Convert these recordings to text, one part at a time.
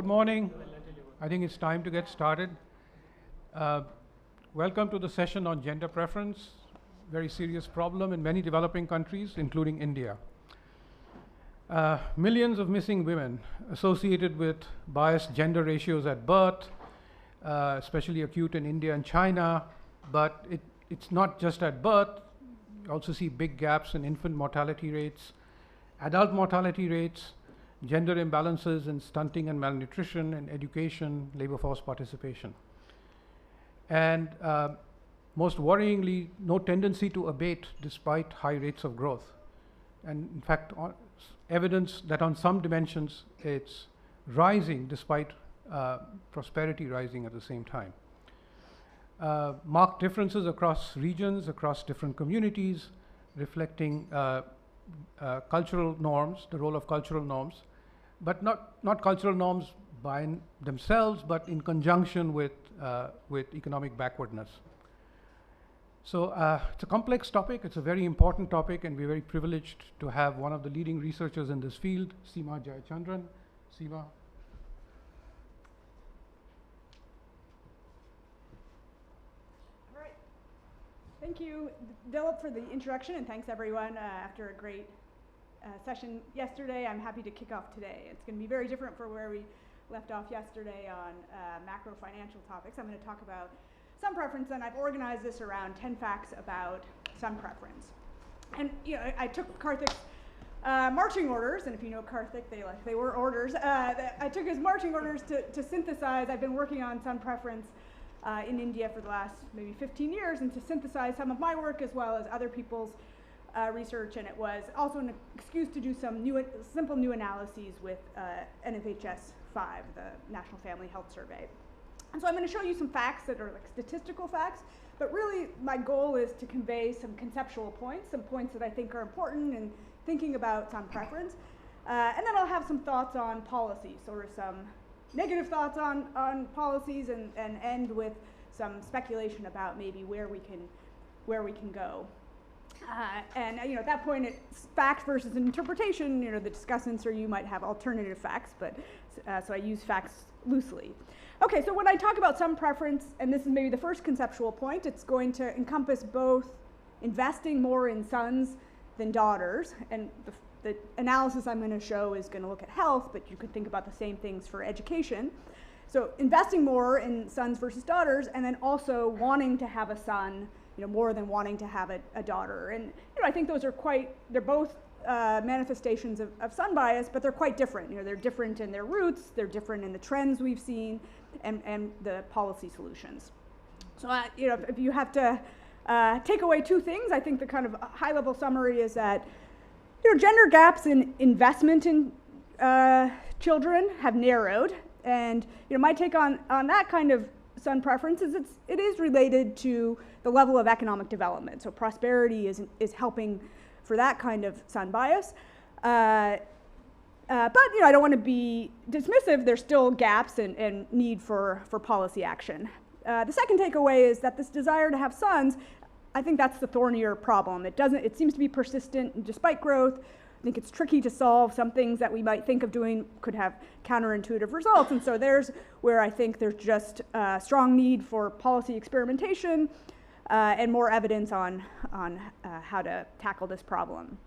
Good morning. I think it's time to get started. Welcome to the session on gender preference, very serious problem in many developing countries, including India. Millions of missing women associated with biased gender ratios at birth, especially acute in India and China, but it's not just at birth. You also see big gaps in infant mortality rates, adult mortality rates, gender imbalances in stunting and malnutrition, and education, labor force participation. And most worryingly, no tendency to abate despite high rates of growth. And in fact, evidence that on some dimensions it's rising despite prosperity rising at the same time. Marked differences across regions, across different communities, reflecting cultural norms, the role of cultural norms, but not cultural norms by themselves, but in conjunction with economic backwardness. So it's a complex topic, it's a very important topic, and we're very privileged to have one of the leading researchers in this field, Seema Jayachandran. Seema. All right. Thank you, Dilip, for the introduction, and thanks everyone. After a great session yesterday, I'm happy to kick off today. It's going to be very different from where we left off yesterday on macro financial topics. I'm going to talk about sun preference, and I've organized this around 10 facts about sun preference. And I took Karthik's marching orders, and if you know Karthik, they were orders. I took his marching orders to synthesize. I've been working on sun preference in India for the last maybe 15 years, and to synthesize some of my work as well as other people's research, and it was also an excuse to do some simple new analyses with NFHS 5, the National Family Health Survey. And so I'm going to show you some facts that are like statistical facts, but really my goal is to convey some conceptual points, some points that I think are important in thinking about sun preference. And then I'll have some thoughts on policy, sort of some negative thoughts on policies, and end with some speculation about maybe where we can go. And at that point, it's fact versus interpretation. The discussants or you might have alternative facts, but so I use facts loosely. Okay, so when I talk about sun preference, and this is maybe the first conceptual point, it's going to encompass both investing more in sons than daughters, and the analysis I'm going to show is going to look at health, but you could think about the same things for education. So investing more in sons versus daughters, and then also wanting to have a son, more than wanting to have a daughter. And I think those are they're both manifestations of sun bias, but they're quite different. They're different in their roots, they're different in the trends we've seen, and the policy solutions. So if you have to take away two things, I think the kind of high-level summary is that gender gaps in investment in children have narrowed, and my take on that kind of sun preference is it is related to the level of economic development. So prosperity is helping for that kind of sun bias. But I don't want to be dismissive. There's still gaps and need for policy action. The second takeaway is that this desire to have sons, I think that's the thornier problem. It seems to be persistent despite growth. I think it's tricky to solve. Some things that we might think of doing could have counterintuitive results, and so there's where I think there's just a strong need for policy experimentation and more evidence on how to tackle this problem.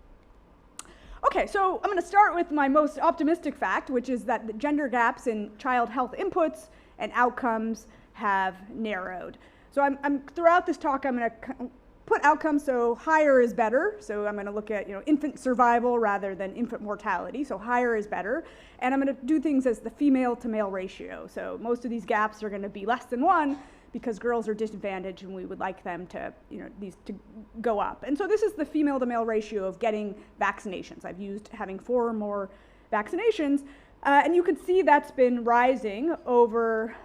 Okay, so I'm going to start with my most optimistic fact, which is that the gender gaps in child health inputs and outcomes have narrowed. So I'm throughout this talk, I'm going to put outcomes, so higher is better. So I'm going to look at infant survival rather than infant mortality. So higher is better, and I'm going to do things as the female to male ratio. So most of these gaps are going to be less than 1 because girls are disadvantaged, and we would like them to these to go up. And so this is the female to male ratio of getting vaccinations. I've used having 4 or more vaccinations, and you can see that's been rising over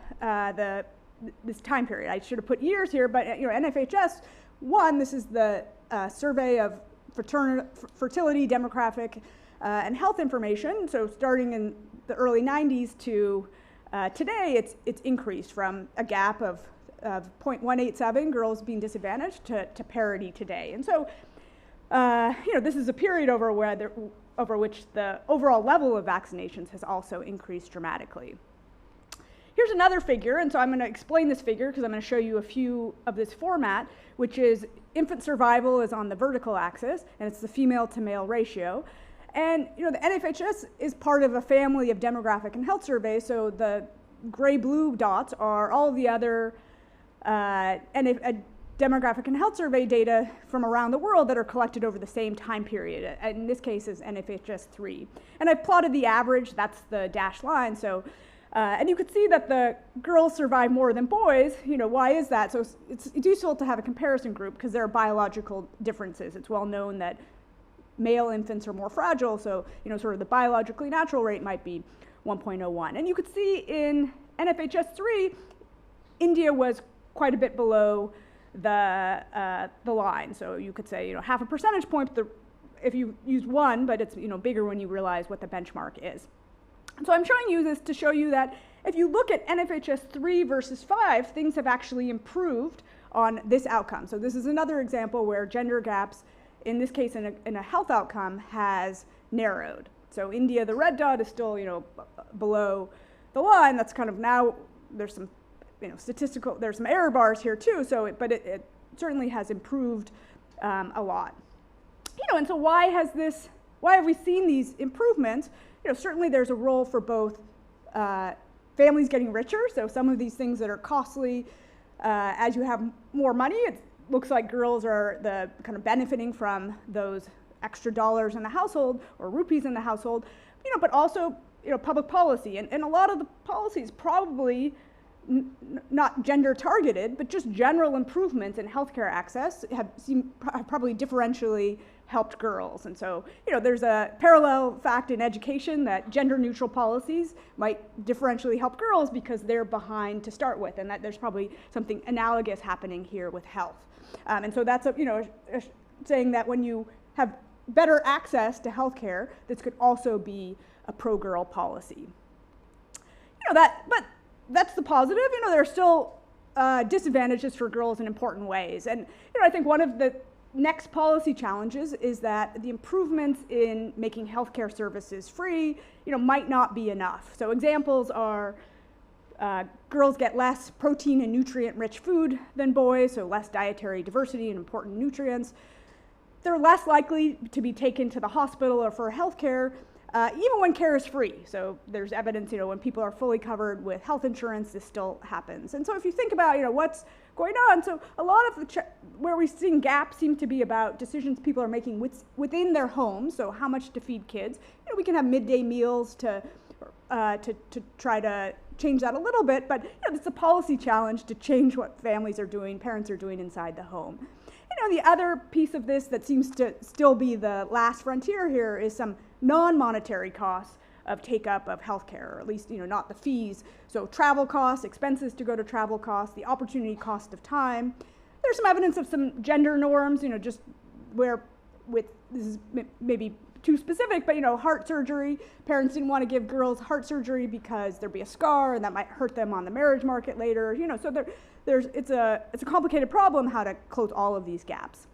this time period. I should have put years here, but NFHS. This is the survey of fertility, demographic, and health information. So starting in the early 90s to today, it's increased from a gap of 0.187 girls being disadvantaged to parity today. And so, this is a period over which the overall level of vaccinations has also increased dramatically. here's another figure, and so I'm going to explain this figure because I'm going to show you a few of this format, which is infant survival is on the vertical axis, and it's the female to male ratio. And the NFHS is part of a family of demographic and health surveys, so the gray-blue dots are all of the other demographic and health survey data from around the world that are collected over the same time period. In this case is NFHS 3. And I've plotted the average, that's the dashed line, so and you could see that the girls survive more than boys. Why is that? So it's useful to have a comparison group because there are biological differences. It's well known that male infants are more fragile, so sort of the biologically natural rate might be 1.01. And you could see in NFHS 3, India was quite a bit below the line. So you could say half a percentage point if you use 1, but it's bigger when you realize what the benchmark is. So I'm showing you this to show you that if you look at NFHS 3 versus 5, things have actually improved on this outcome. So this is another example where gender gaps, in this case in a health outcome, has narrowed. So India, the red dot, is still below the line. That's kind of now, there's some statistical, there's some error bars here too, but it certainly has improved a lot. And so why have we seen these improvements? Certainly there's a role for both families getting richer, so some of these things that are costly, as you have more money, it looks like girls are kind of benefiting from those extra dollars in the household or rupees in the household, but also public policy, and a lot of the policies probably not gender targeted, but just general improvements in healthcare access have probably differentially helped girls. And so, there's a parallel fact in education that gender neutral policies might differentially help girls because they're behind to start with, and that there's probably something analogous happening here with health. And so that's saying that when you have better access to healthcare, this could also be a pro-girl policy. But that's the positive. There are still disadvantages for girls in important ways. And I think one of the next policy challenges is that the improvements in making healthcare services free, might not be enough. So examples are girls get less protein and nutrient-rich food than boys, so less dietary diversity and important nutrients. They're less likely to be taken to the hospital or for healthcare, even when care is free. So there's evidence, when people are fully covered with health insurance, this still happens. And so if you think about, what's going on, so a lot of where we're seeing gaps seem to be about decisions people are making within their homes. So how much to feed kids? We can have midday meals to try to change that a little bit, but it's a policy challenge to change what families are doing, parents are doing inside the home. The other piece of this that seems to still be the last frontier here is some non-monetary costs of take-up of healthcare, or at least not the fees. So travel costs, expenses to go to travel costs, the opportunity cost of time. There's some evidence of some gender norms, just where this is maybe too specific, but heart surgery, parents didn't want to give girls heart surgery because there'd be a scar and that might hurt them on the marriage market later. So it's a complicated problem how to close all of these gaps.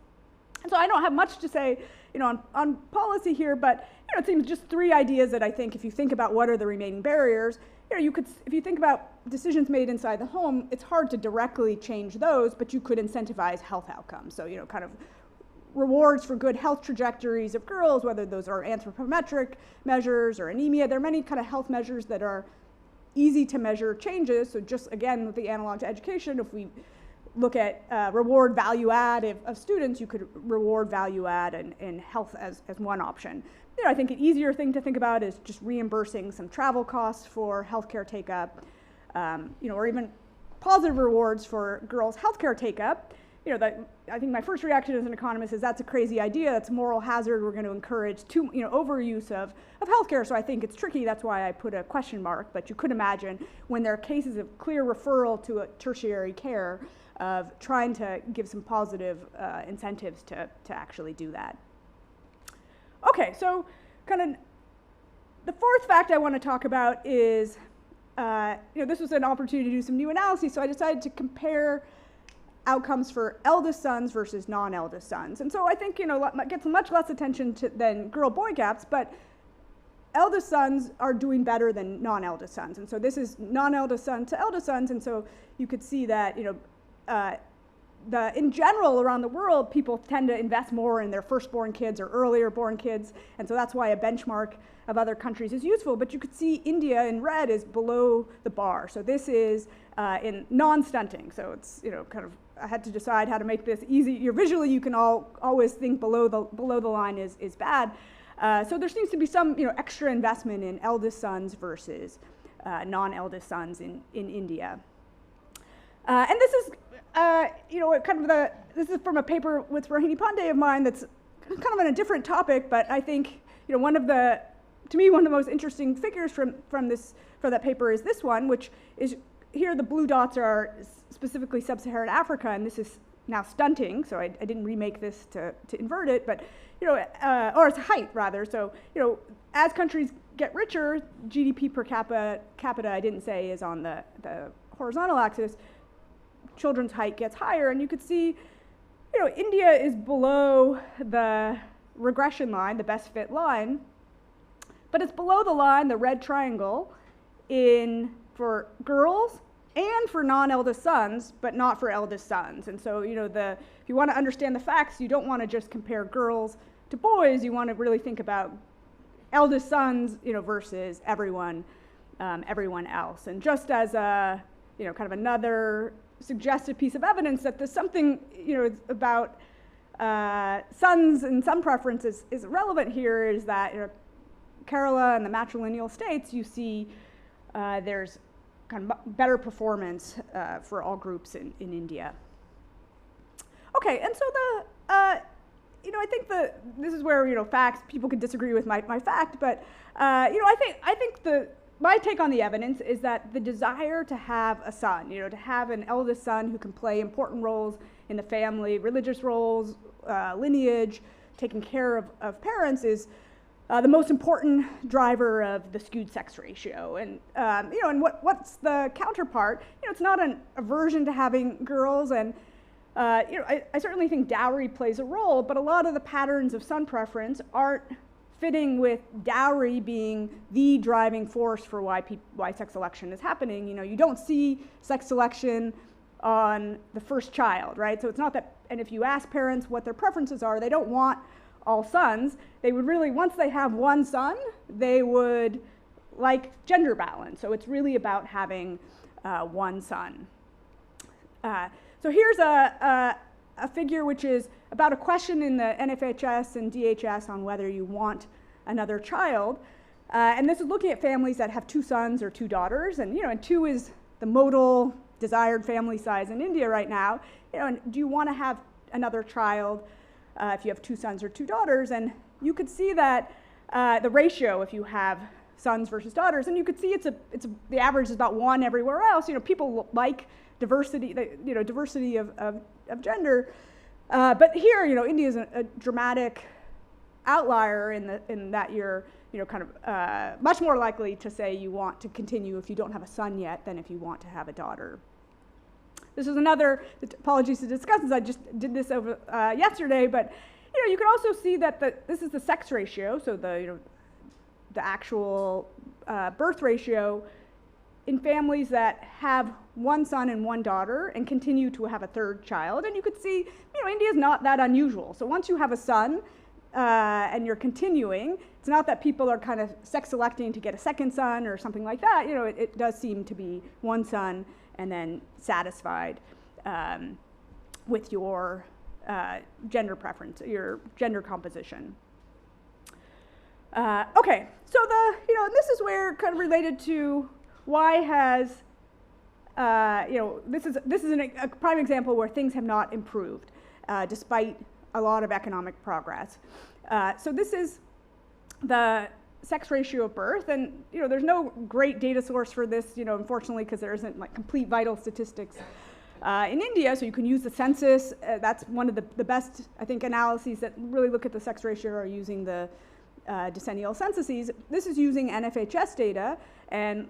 And so I don't have much to say on policy here, but it seems just 3 ideas that I think if you think about what are the remaining barriers, if you think about decisions made inside the home, it's hard to directly change those, but you could incentivize health outcomes. So kind of rewards for good health trajectories of girls, whether those are anthropometric measures or anemia. There are many kind of health measures that are easy to measure changes. So just again, with the analog to education, if we look at reward value add of students, you could reward value add in health as one option. I think an easier thing to think about is just reimbursing some travel costs for healthcare take-up, or even positive rewards for girls' healthcare take-up. I think my first reaction as an economist is that's a crazy idea. That's a moral hazard. We're going to encourage overuse of healthcare. So I think it's tricky. That's why I put a question mark. But you could imagine when there are cases of clear referral to a tertiary care of trying to give some positive incentives to actually do that. Okay, so kind of the fourth fact I want to talk about is, this was an opportunity to do some new analysis. So I decided to compare outcomes for eldest sons versus non-eldest sons. And so I think, it gets much less attention than girl-boy gaps, but eldest sons are doing better than non-eldest sons. And so this is non-eldest son to eldest sons, and so you could see that, in general around the world, people tend to invest more in their firstborn kids or earlier born kids, and so that's why a benchmark of other countries is useful. But you could see India in red is below the bar. So this is in non-stunting. So it's, I had to decide how to make this easy. Visually, you can always think below the line is bad. So there seems to be some, extra investment in eldest sons versus non-eldest sons in India. And this is, this is from a paper with Rohini Pandey of mine that's kind of on a different topic, but I think, one of the most interesting figures from that paper is this one, which is, here the blue dots are specifically sub-Saharan Africa, and this is now stunting, so I didn't remake this to invert it, but, or it's height rather, so, as countries get richer, GDP per capita, I didn't say, is on the horizontal axis, children's height gets higher, and you could see, India is below the regression line, the best fit line, but it's below the line, the red triangle, for girls and for non-eldest sons, but not for eldest sons. And so, if you want to understand the facts, you don't want to just compare girls to boys, you want to really think about eldest sons, versus everyone else. And just as a, kind of another suggestive piece of evidence that there's something, about sons and son preferences is relevant here is that, Kerala and the matrilineal states, you see there's kind of better performance for all groups in India. Okay, and so I think this is where, facts, people could disagree with my fact, but, I think my take on the evidence is that the desire to have a son, to have an eldest son who can play important roles in the family, religious roles, lineage, taking care of parents is the most important driver of the skewed sex ratio. And, and what's the counterpart? It's not an aversion to having girls, and, I certainly think dowry plays a role, but a lot of the patterns of son preference aren't fitting with dowry being the driving force for why sex selection is happening. You don't see sex selection on the first child, right? So it's not that, and if you ask parents what their preferences are, they don't want all sons. They would really, once they have one son, they would like gender balance. So it's really about having one son. So here's a figure which is about a question in the NFHS and DHS on whether you want another child. And this is looking at families that have 2 sons or 2 daughters. And, and 2 is the modal desired family size in India right now. And do you want to have another child if you have 2 sons or 2 daughters? And you could see that the ratio, if you have sons versus daughters, and you could see the average is about 1 everywhere else. People like diversity, diversity of gender. But here, India is a dramatic outlier in that you're, kind of much more likely to say you want to continue if you don't have a son yet than if you want to have a daughter. This is another, apologies to Discussants, I just did this over yesterday, but you can also see that this is the sex ratio, so the actual birth ratio in families that have 1 son and 1 daughter and continue to have a 3rd child. And you could see, India is not that unusual. So once you have a son and you're continuing, it's not that people are kind of sex selecting to get a 2nd son or something like that. It does seem to be 1 son and then satisfied with your gender preference, your gender composition. Okay, so and this is where kind of related to why has, this is a prime example where things have not improved despite a lot of economic progress. So this is the sex ratio of birth, and there's no great data source for this, unfortunately, because there isn't like complete vital statistics in India. So you can use the census. That's one of the best, I think, analyses that really look at the sex ratio are using the decennial censuses. This is using NFHS data, and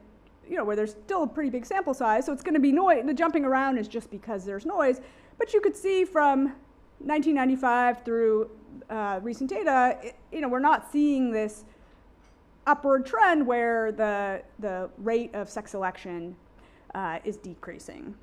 where there's still a pretty big sample size, so it's going to be noise. The jumping around is just because there's noise, but you could see from 1995 through recent data, we're not seeing this upward trend where the rate of sex selection is decreasing.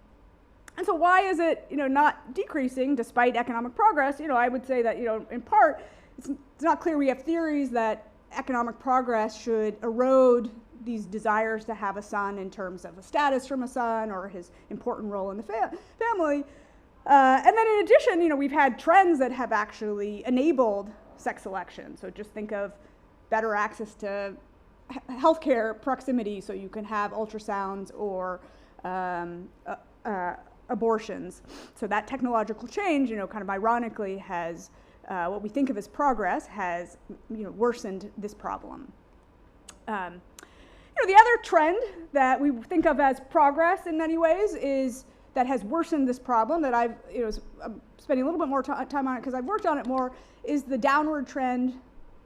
And so why is it, not decreasing despite economic progress? I would say that, in part, it's not clear. We have theories that economic progress should erode these desires to have a son in terms of a status from a son or his important role in the family. And then in addition, we've had trends that have actually enabled sex selection. So just think of better access to healthcare proximity, so you can have ultrasounds or abortions. So that technological change, kind of ironically has, what we think of as progress has, worsened this problem. The other trend that we think of as progress in many ways is that has worsened this problem that I'm spending a little bit more time on it because I've worked on it more, is the downward trend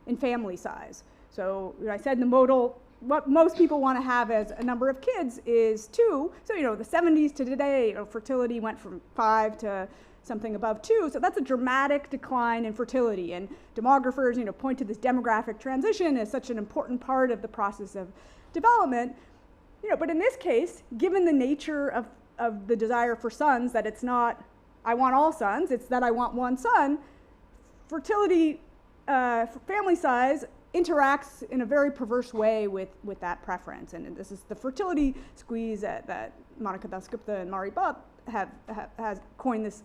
in family size. So I said in the modal, what most people want to have as a number of kids is 2. So, the 70s to today, fertility went from 5 to something above 2. So that's a dramatic decline in fertility. And demographers, point to this demographic transition as such an important part of the process of development. But in this case, given the nature of the desire for sons, that it's not, I want all sons, it's that I want one son, fertility, family size interacts in a very perverse way with that preference. And this is the fertility squeeze that Monica Dasgupta and Mari Bhatt has coined this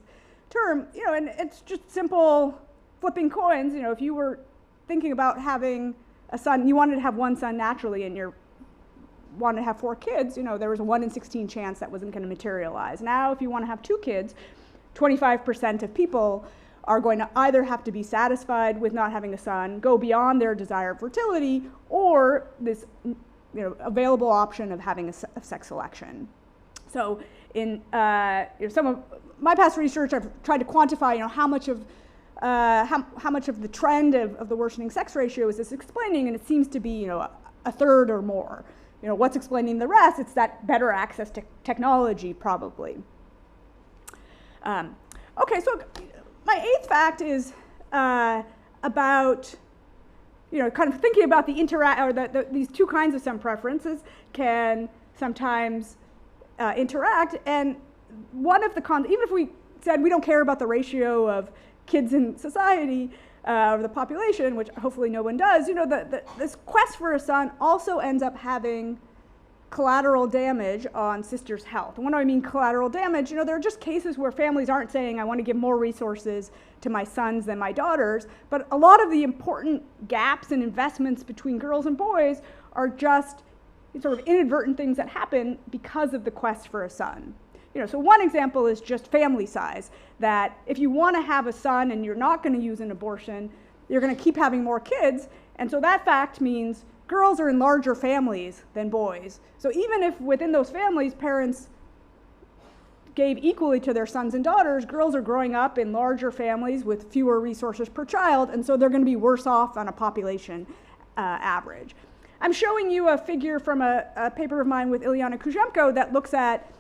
term, and it's just simple flipping coins. If you were thinking about having a son, you wanted to have one son naturally, and you wanted to have 4 kids, there was a 1 in 16 chance that wasn't going to materialize. Now, if you want to have 2 kids, 25% of people are going to either have to be satisfied with not having a son, go beyond their desire of fertility, or this available option of having a sex selection. So in some of my past research, I've tried to quantify how much of the trend of the worsening sex ratio is this explaining, and it seems to be a third or more. What's explaining the rest? It's that better access to technology, probably. Okay, so my 8th fact is about, kind of thinking about the these two kinds of some preferences can sometimes interact, and one of the even if we said we don't care about the ratio of kids in society or the population, which hopefully no one does, this quest for a son also ends up having collateral damage on sisters' health. And when I mean collateral damage, there are just cases where families aren't saying, I want to give more resources to my sons than my daughters, but a lot of the important gaps and investments between girls and boys are just sort of inadvertent things that happen because of the quest for a son. So one example is just family size, that if you want to have a son and you're not going to use an abortion, you're going to keep having more kids, and so that fact means girls are in larger families than boys. So even if within those families parents gave equally to their sons and daughters, girls are growing up in larger families with fewer resources per child, and so they're going to be worse off on a population average. I'm showing you a figure from a paper of mine with Ilyana Kuzhemko that looks at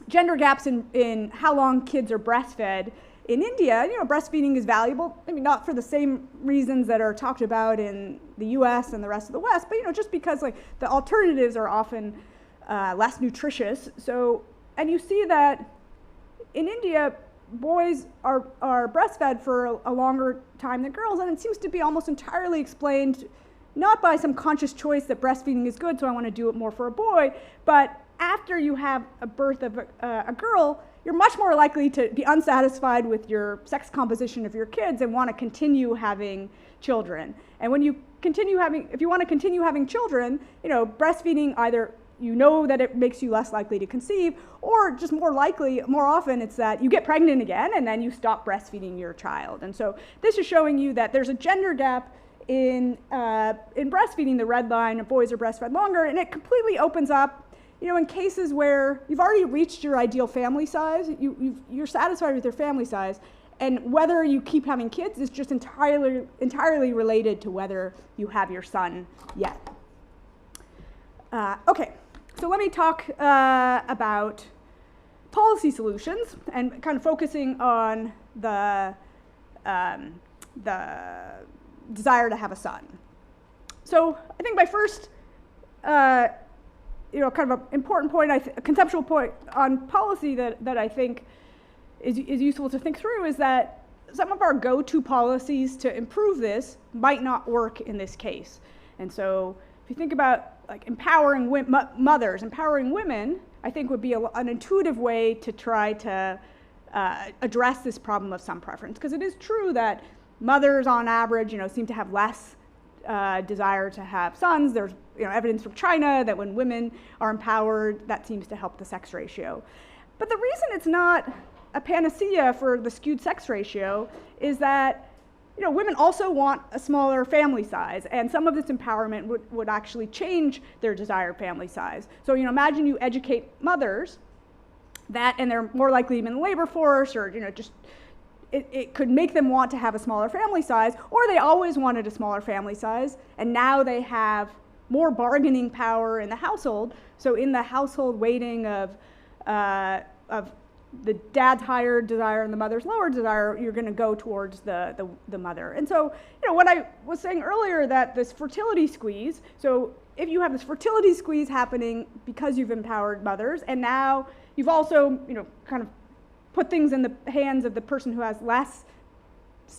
gender gaps in how long kids are breastfed in India. Breastfeeding is valuable, maybe not for the same reasons that are talked about in the US and the rest of the West, but just because the alternatives are often less nutritious. So, and you see that in India, boys are breastfed for a longer time than girls, and it seems to be almost entirely explained not by some conscious choice that breastfeeding is good, so I want to do it more for a boy, but after you have a birth of a girl, you're much more likely to be unsatisfied with your sex composition of your kids and want to continue having children. And when you if you want to continue having children, breastfeeding either that it makes you less likely to conceive, or just more often it's that you get pregnant again and then you stop breastfeeding your child. And so this is showing you that there's a gender gap in breastfeeding, the red line, boys are breastfed longer, and it completely opens up in cases where you've already reached your ideal family size, you're satisfied with your family size, and whether you keep having kids is just entirely related to whether you have your son yet. Okay, so let me talk about policy solutions and kind of focusing on the desire to have a son. So I think my first, kind of an important point, a conceptual point on policy that I think is useful to think through is that some of our go-to policies to improve this might not work in this case. And so if you think about like empowering mothers, empowering women, I think would be an intuitive way to try to address this problem of son preference. Because it is true that mothers on average, seem to have less desire to have sons. There's evidence from China that when women are empowered, that seems to help the sex ratio. But the reason it's not a panacea for the skewed sex ratio is that women also want a smaller family size, and some of this empowerment would actually change their desired family size. So imagine you educate mothers and they're more likely to be in the labor force, or just it could make them want to have a smaller family size, or they always wanted a smaller family size, and now they have more bargaining power in the household. So in the household weighting of the dad's higher desire and the mother's lower desire, you're going to go towards the mother. And so, what I was saying earlier, that this fertility squeeze, so if you have this fertility squeeze happening because you've empowered mothers, and now you've also, kind of put things in the hands of the person who has less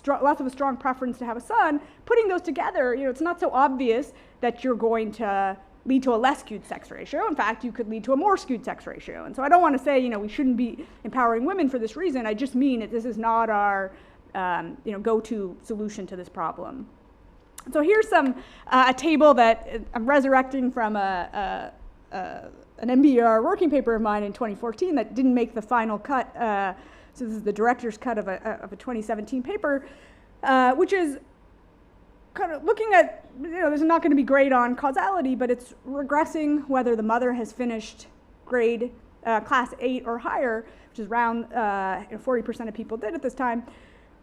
of a strong preference to have a son, putting those together, it's not so obvious that you're going to lead to a less skewed sex ratio. In fact, you could lead to a more skewed sex ratio. And so I don't want to say, we shouldn't be empowering women for this reason. I just mean that this is not our, go-to solution to this problem. So here's a table that I'm resurrecting from an NCAER working paper of mine in 2014 that didn't make the final cut. So this is the director's cut of a 2017 paper, which is kind of looking at, there's not going to be grade on causality, but it's regressing whether the mother has finished grade class 8 or higher, which is around 40% of people did at this time,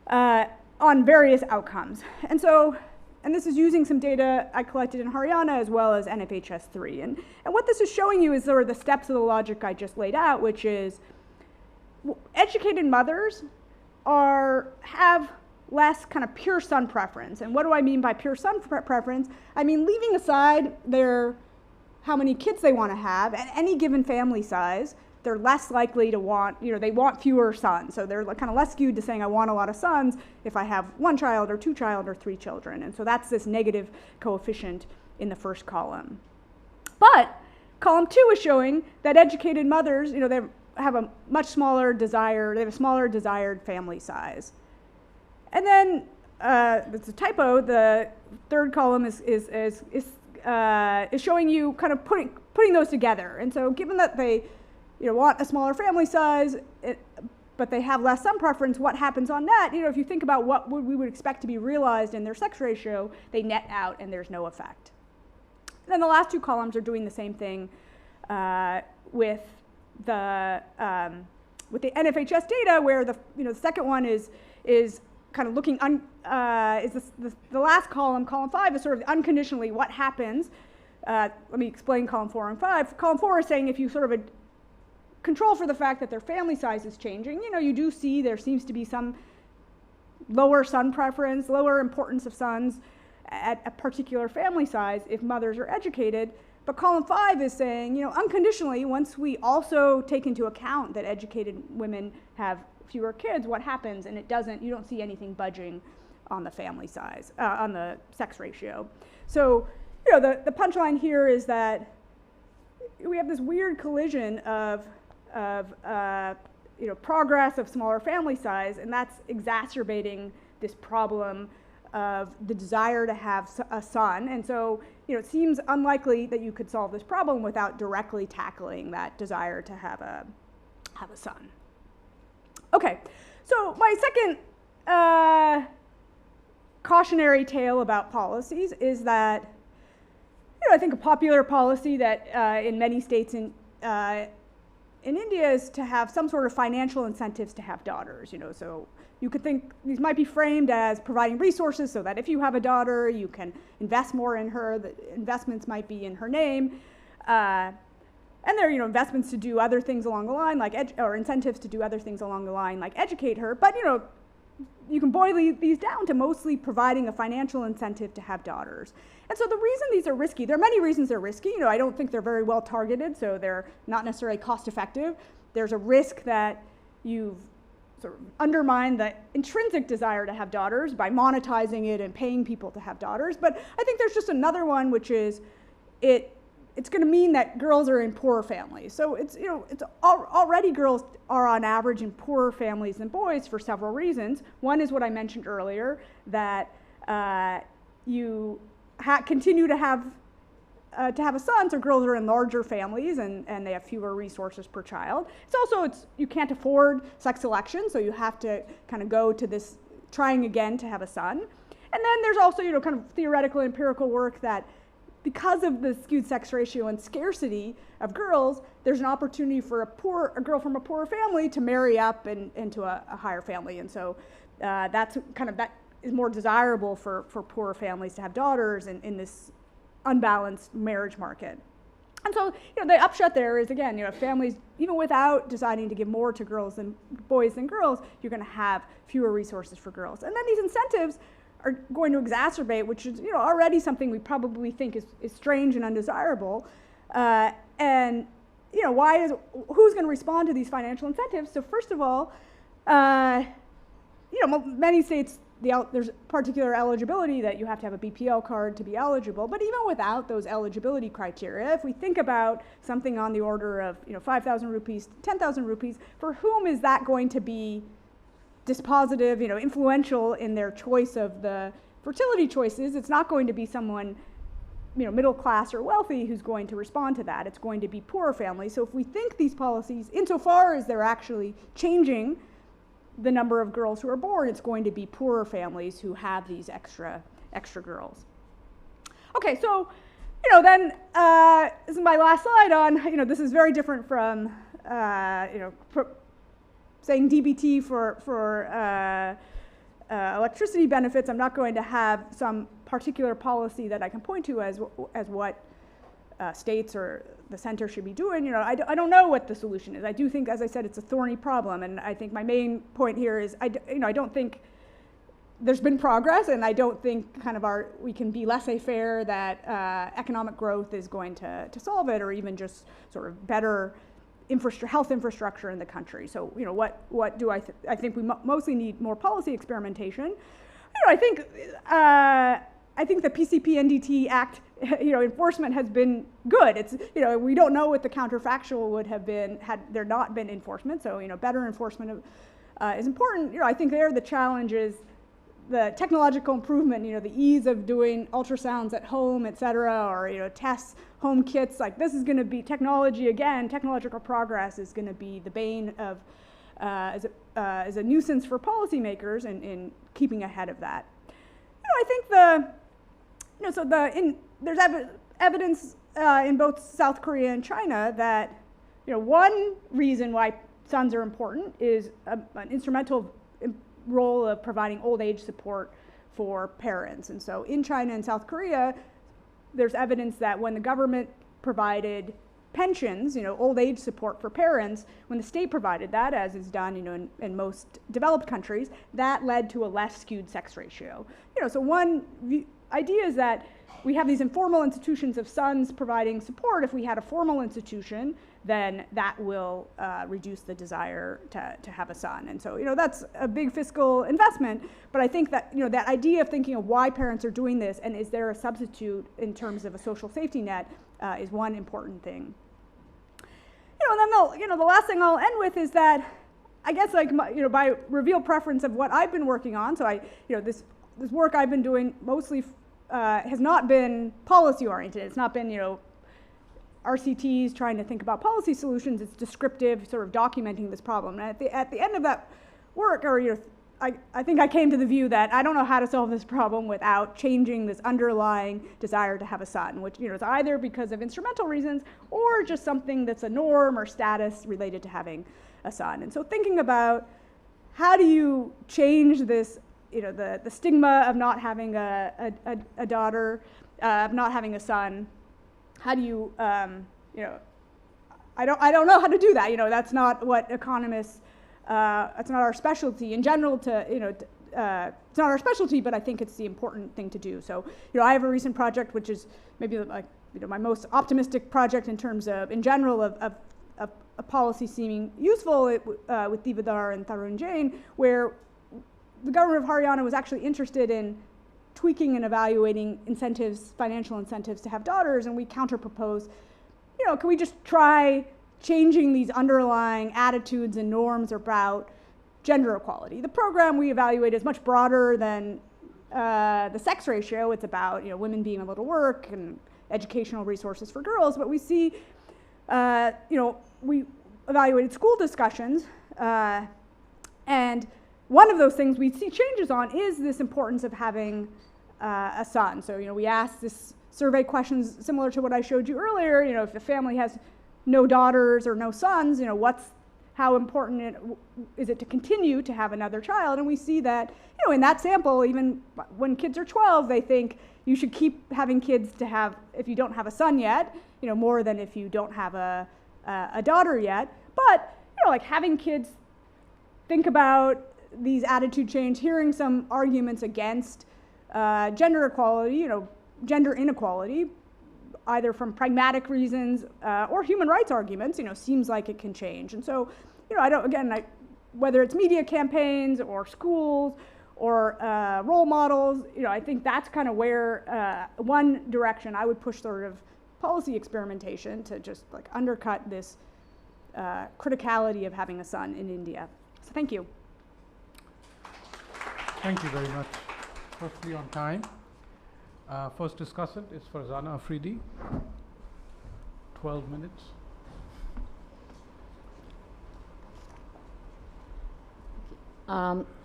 on various outcomes. And this is using some data I collected in Haryana as well as NFHS3. And what this is showing you is sort of the steps of the logic I just laid out, which is educated mothers have less kind of pure son preference. And what do I mean by pure son preference? I mean leaving aside how many kids they want to have at any given family size, they're less likely to want, they want fewer sons. So they're kind of less skewed to saying I want a lot of sons if I have 1 child or 2 child or 3 children. And so that's this negative coefficient in the first column. But column 2 is showing that educated mothers, they have a much smaller desire, they have a smaller desired family size. And then, it's a typo, the third column is showing you kind of putting those together. And so given that they want a smaller family size, but they have less son preference, what happens on net? If you think about what we would expect to be realized in their sex ratio, they net out and there's no effect. And then the last 2 columns are doing the same thing with the NFHS data, where the second one is kind of looking, the last column 5, is sort of unconditionally what happens. Let me explain column 4 and 5. Column 4 is saying if you sort of control for the fact that their family size is changing, you do see there seems to be some lower son preference, lower importance of sons at a particular family size if mothers are educated. But column 5 is saying, unconditionally, once we also take into account that educated women have fewer kids, what happens? And you don't see anything budging on the family size, on the sex ratio. So, the punchline here is that we have this weird collision of progress of smaller family size, and that's exacerbating this problem of the desire to have a son. And so, it seems unlikely that you could solve this problem without directly tackling that desire to have a son. Okay, so my second cautionary tale about policies is that, I think a popular policy that in many states in India is to have some sort of financial incentives to have daughters. So you could think these might be framed as providing resources so that if you have a daughter, you can invest more in her. The investments might be in her name. And there are, investments to do other things along the line, or incentives to do other things along the line, like educate her. But, you can boil these down to mostly providing a financial incentive to have daughters. And so the reason these are risky, there are many reasons they're risky. You know, I don't think they're very well targeted, so they're not necessarily cost effective. There's a risk that you've sort of undermined the intrinsic desire to have daughters by monetizing it and paying people to have daughters. But I think there's just another one, which is it's going to mean that girls are in poorer families. So it's, you know, it's already girls are on average in poorer families than boys for several reasons. One is what I mentioned earlier, that you continue to have a son, so girls are in larger families and they have fewer resources per child. It's also, you can't afford sex selection, so you have to kind of go to this trying again to have a son. And then there's also, you know, kind of theoretical empirical work that because of the skewed sex ratio and scarcity of girls, there's an opportunity for a girl from a poorer family to marry up into a higher family. And so that is more desirable for poorer families to have daughters in this unbalanced marriage market. And so, you know, the upshot there is, again, you know, families, even without deciding to give more to girls than boys than girls, you're going to have fewer resources for girls. And then these incentives are going to exacerbate, which is, you know, already something we probably think is strange and undesirable. And, you know, who's going to respond to these financial incentives? So first of all, you know, many states, there's particular eligibility that you have to have a BPL card to be eligible, but even without those eligibility criteria, if we think about something on the order of, you know, 5,000 rupees, 10,000 rupees, for whom is that going to be dispositive, you know, influential in their choice of the fertility choices? It's not going to be someone, you know, middle class or wealthy who's going to respond to that. It's going to be poorer families. So if we think these policies, insofar as they're actually changing the number of girls who are born, it's going to be poorer families who have these extra girls. Okay, so, you know, then this is my last slide on, you know, this is very different from, you know, saying DBT for electricity benefits. I'm not going to have some particular policy that I can point to as what states or the center should be doing. You know, I don't know what the solution is. I do think, as I said, it's a thorny problem, and I think my main point here is, you know, I don't think there's been progress, and I don't think kind of we can be laissez-faire that economic growth is going to solve it, or even just sort of better health infrastructure in the country. So, you know, what do I think we mostly need more policy experimentation. You know, I think the PCP-NDT Act, you know, enforcement has been good. It's, you know, we don't know what the counterfactual would have been had there not been enforcement. So, you know, better enforcement is important. You know, I think there the challenge is the technological improvement, you know, the ease of doing ultrasounds at home, et cetera, or, you know, tests, home kits. Like, this is going to be technology again. Technological progress is going to be the bane of as a nuisance for policymakers in keeping ahead of that. You know, I think there's evidence in both South Korea and China that, you know, one reason why sons are important is an instrumental role of providing old age support for parents. And so in China and South Korea, there's evidence that when the government provided pensions, you know, old age support for parents, when the state provided that, as is done, you know, in most developed countries, that led to a less skewed sex ratio. You know, so one idea is that we have these informal institutions of sons providing support. If we had a formal institution, then that will reduce the desire to have a son. And so, you know, that's a big fiscal investment, but I think that, you know, that idea of thinking of why parents are doing this and is there a substitute in terms of a social safety net is one important thing. You know, and then the last thing I'll end with is that, I guess, like, you know, by revealed preference of what I've been working on, so this work I've been doing mostly has not been policy oriented. It's not been, you know, RCTs trying to think about policy solutions. It's descriptive, sort of documenting this problem. And at the end of that work, or, you know, I think I came to the view that I don't know how to solve this problem without changing this underlying desire to have a son, which, you know, is either because of instrumental reasons or just something that's a norm or status related to having a son. And so thinking about how do you change this, you know, the stigma of not having a daughter, of not having a son. How do you, you know, I don't know how to do that. You know, that's not what economists It's not our specialty in general to, it's not our specialty, but I think it's the important thing to do. So, I have a recent project, which is maybe like, my most optimistic project in terms of, in general, of a policy seeming useful with Divadar and Tarun Jain, where the government of Haryana was actually interested in tweaking and evaluating incentives, financial incentives to have daughters, and we counter-proposed, can we just try changing these underlying attitudes and norms about gender equality? The program we evaluate is much broader than the sex ratio. It's about, women being able to work and educational resources for girls, but we see, we evaluated school discussions, and one of those things we see changes on is this importance of having a son. So, we asked this survey questions similar to what I showed you earlier. If the family has no daughters or no sons, how important is it to continue to have another child? And we see that, in that sample, even when kids are 12, they think you should keep having kids to have, if you don't have a son yet, more than if you don't have a daughter yet. But, like having kids, think about these attitude change, hearing some arguments against gender equality, gender inequality, either from pragmatic reasons or human rights arguments, seems like it can change. And so, whether it's media campaigns or schools or role models, I think that's kind of where one direction I would push sort of policy experimentation to just like undercut this criticality of having a son in India. So thank you. Thank you very much. Perfectly on time. First discussant is Farzana Afridi. 12 minutes.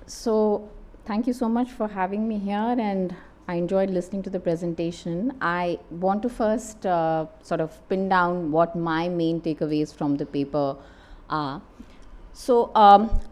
So thank you so much for having me here, and I enjoyed listening to the presentation. I want to first sort of pin down what my main takeaways from the paper are. So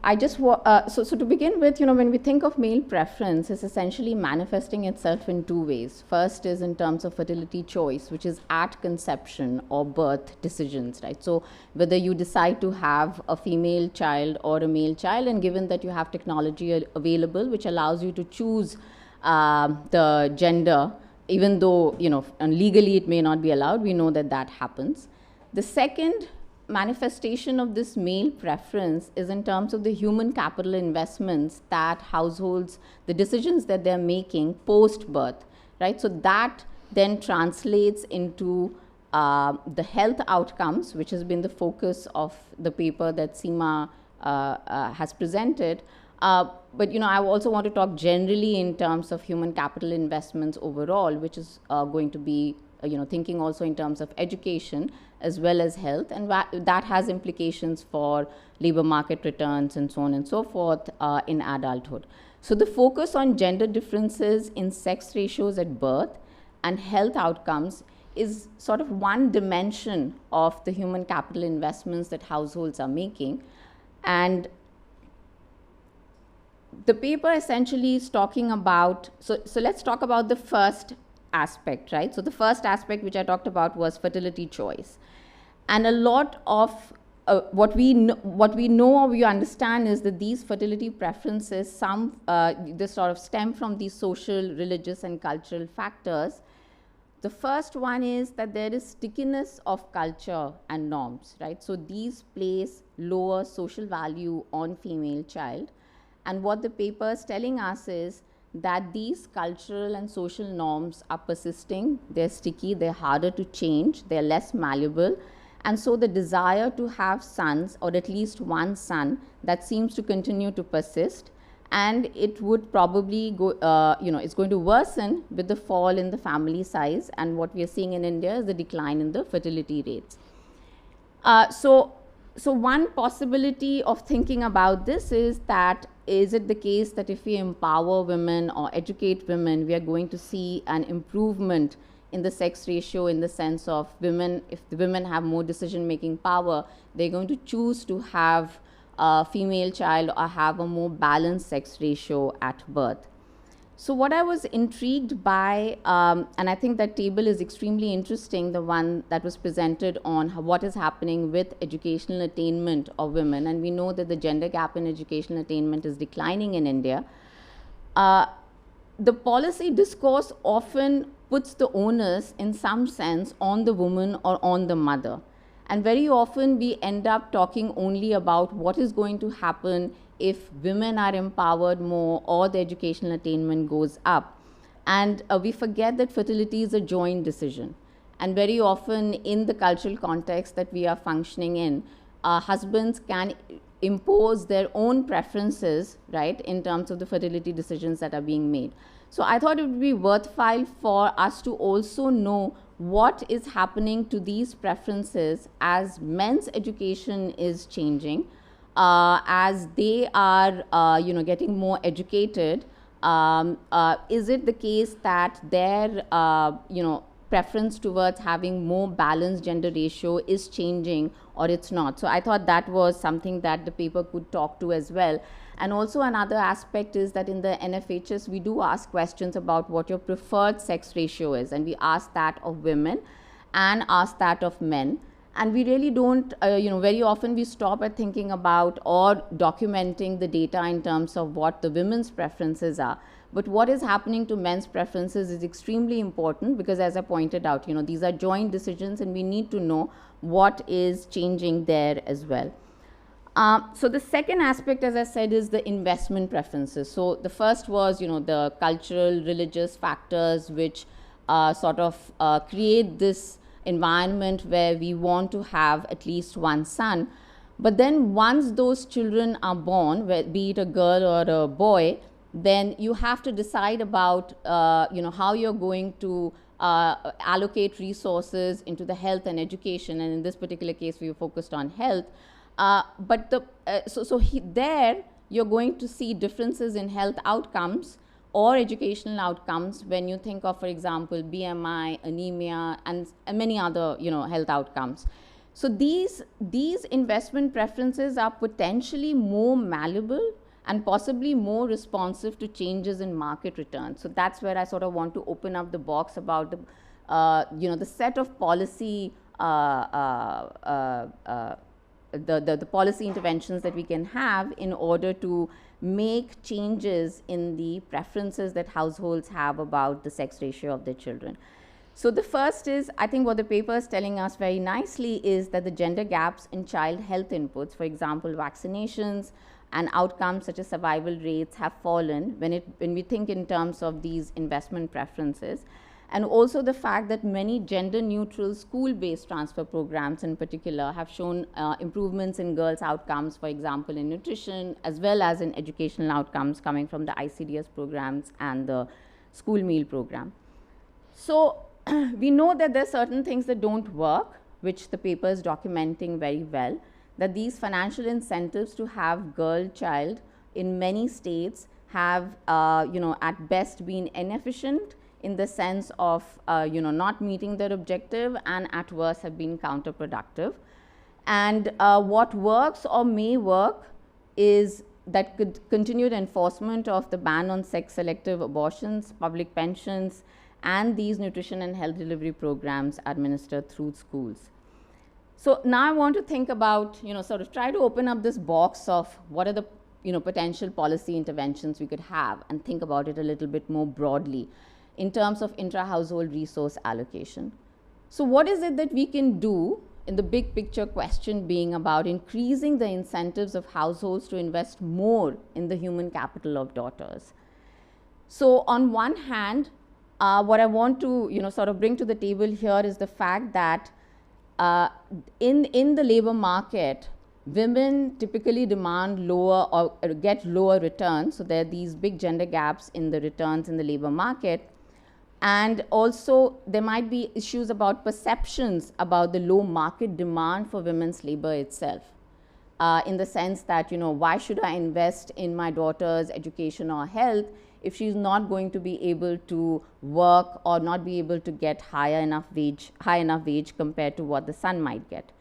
I just so to begin with, when we think of male preference, it's essentially manifesting itself in two ways. First is in terms of fertility choice, which is at conception or birth decisions, right? So whether you decide to have a female child or a male child, and given that you have technology available which allows you to choose the gender, even though, and legally it may not be allowed, we know that that happens. The second manifestation of this male preference is in terms of the human capital investments that households, the decisions that they're making post-birth, right? So that then translates into the health outcomes, which has been the focus of the paper that Seema has presented. But I also want to talk generally in terms of human capital investments overall, which is going to be thinking also in terms of education as well as health, and that has implications for labor market returns and so on and so forth in adulthood. So the focus on gender differences in sex ratios at birth and health outcomes is sort of one dimension of the human capital investments that households are making. And the paper essentially is talking about, so let's talk about the first aspect, right? So the first aspect which I talked about was fertility choice. And a lot of what we know or we understand is that these fertility preferences, they sort of stem from these social, religious, and cultural factors. The first one is that there is stickiness of culture and norms, right? So these place lower social value on female child. And what the paper is telling us is that these cultural and social norms are persisting, they're sticky, they're harder to change, they're less malleable. And so the desire to have sons, or at least one son, that seems to continue to persist. And it would probably go, it's going to worsen with the fall in the family size. And what we are seeing in India is the decline in the fertility rates. So one possibility of thinking about this is that, is it the case that if we empower women or educate women, we are going to see an improvement in the sex ratio, in the sense of women, if the women have more decision-making power, they're going to choose to have a female child or have a more balanced sex ratio at birth. So what I was intrigued by, and I think that table is extremely interesting, the one that was presented on what is happening with educational attainment of women, and we know that the gender gap in educational attainment is declining in India. The policy discourse often puts the onus, in some sense, on the woman or on the mother. And very often we end up talking only about what is going to happen if women are empowered more or the educational attainment goes up. And we forget that fertility is a joint decision. And very often in the cultural context that we are functioning in, husbands can impose their own preferences, right, in terms of the fertility decisions that are being made. So I thought it would be worthwhile for us to also know what is happening to these preferences as men's education is changing, as they are, getting more educated. Is it the case that their, preference towards having more balanced gender ratio is changing, or it's not? So I thought that was something that the paper could talk to as well. And also another aspect is that in the NFHS, we do ask questions about what your preferred sex ratio is, and we ask that of women and ask that of men. And we really don't, very often we stop at thinking about or documenting the data in terms of what the women's preferences are. But what is happening to men's preferences is extremely important, because as I pointed out, these are joint decisions and we need to know what is changing there as well. So the second aspect, as I said, is the investment preferences. So the first was, the cultural, religious factors which sort of create this environment where we want to have at least one son. But then once those children are born, be it a girl or a boy, then you have to decide about, how you're going to allocate resources into the health and education. And in this particular case, we were focused on health. There you're going to see differences in health outcomes or educational outcomes when you think of, for example, BMI, anemia, and many other, health outcomes. So these investment preferences are potentially more malleable and possibly more responsive to changes in market returns. So that's where I sort of want to open up the box about the, the set of policy, the policy interventions that we can have in order to make changes in the preferences that households have about the sex ratio of their children. So the first is, I think what the paper is telling us very nicely is that the gender gaps in child health inputs, for example, vaccinations and outcomes such as survival rates, have fallen when we think in terms of these investment preferences. And also the fact that many gender-neutral school-based transfer programs in particular have shown improvements in girls' outcomes, for example, in nutrition, as well as in educational outcomes coming from the ICDS programs and the school meal program. So we know that there are certain things that don't work, which the paper is documenting very well, that these financial incentives to have girl child in many states have, at best been inefficient, in the sense of, not meeting their objective, and at worst have been counterproductive. And what works or may work is that continued enforcement of the ban on sex-selective abortions, public pensions, and these nutrition and health delivery programs administered through schools. So now I want to think about, sort of try to open up this box of what are the, potential policy interventions we could have, and think about it a little bit more broadly in terms of intra-household resource allocation. So what is it that we can do in the big picture question being about increasing the incentives of households to invest more in the human capital of daughters? So on one hand, what I want to, sort of bring to the table here is the fact that in the labor market, women typically demand lower or get lower returns. So there are these big gender gaps in the returns in the labor market. And also there might be issues about perceptions about the low market demand for women's labor itself, in the sense that, why should I invest in my daughter's education or health if she's not going to be able to work or not be able to get high enough wage compared to what the son might get.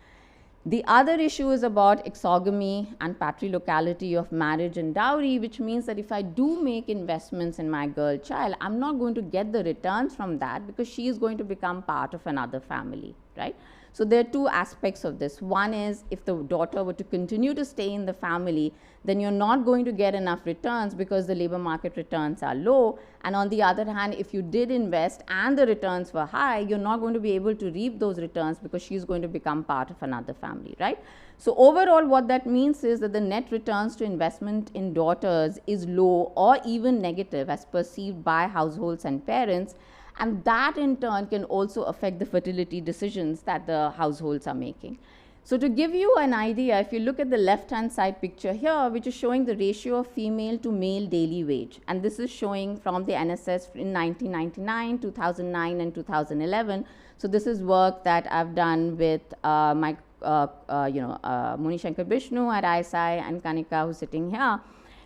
The other issue is about exogamy and patriarchality of marriage and dowry, which means that if I do make investments in my girl child, I'm not going to get the returns from that because she is going to become part of another family, right? So there are two aspects of this. One is if the daughter were to continue to stay in the family, then you're not going to get enough returns because the labor market returns are low. And on the other hand, if you did invest and the returns were high, you're not going to be able to reap those returns because she's going to become part of another family, right? So overall, what that means is that the net returns to investment in daughters is low or even negative as perceived by households and parents. And that in turn can also affect the fertility decisions that the households are making. So to give you an idea, if you look at the left-hand side picture here, which is showing the ratio of female to male daily wage, and this is showing from the NSS in 1999, 2009, and 2011. So this is work that I've done with my, Muni Shankar Bishnu at ISI and Kanika, who's sitting here.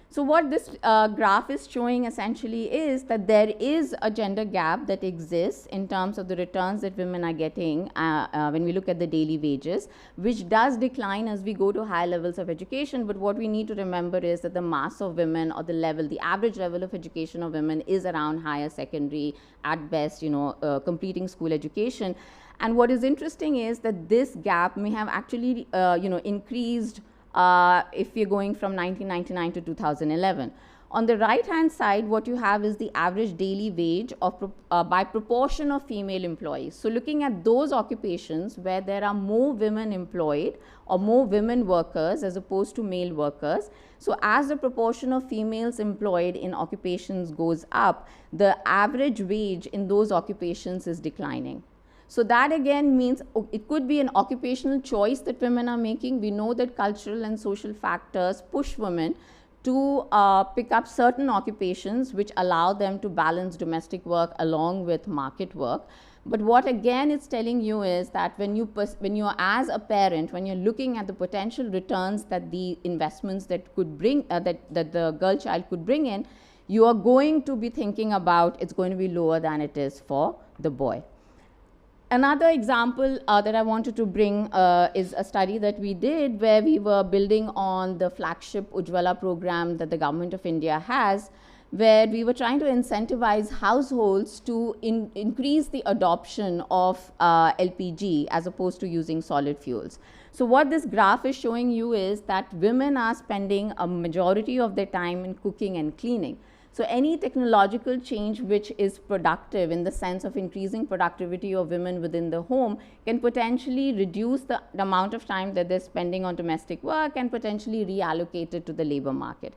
So what this graph is showing essentially is that there is a gender gap that exists in terms of the returns that women are getting when we look at the daily wages, which does decline as we go to higher levels of education. But what we need to remember is that the mass of women, or the average level of education of women is around higher secondary, at best, completing school education. And what is interesting is that this gap may have actually, increased if we're going from 1999 to 2011. On the right-hand side, what you have is the average daily wage of by proportion of female employees. So looking at those occupations where there are more women employed or more women workers as opposed to male workers. So as the proportion of females employed in occupations goes up, the average wage in those occupations is declining. So that again means it could be an occupational choice that women are making. We know that cultural and social factors push women to pick up certain occupations which allow them to balance domestic work along with market work. But what again it's telling you is that when you are as a parent, when you're looking at the potential returns that the investments that could bring, that the girl child could bring in, you are going to be thinking about it's going to be lower than it is for the boy. Another example that I wanted to bring is a study that we did where we were building on the flagship Ujjwala program that the government of India has, where we were trying to incentivize households to increase the adoption of LPG as opposed to using solid fuels. So what this graph is showing you is that women are spending a majority of their time in cooking and cleaning. So any technological change which is productive in the sense of increasing productivity of women within the home can potentially reduce the amount of time that they're spending on domestic work and potentially reallocate it to the labor market.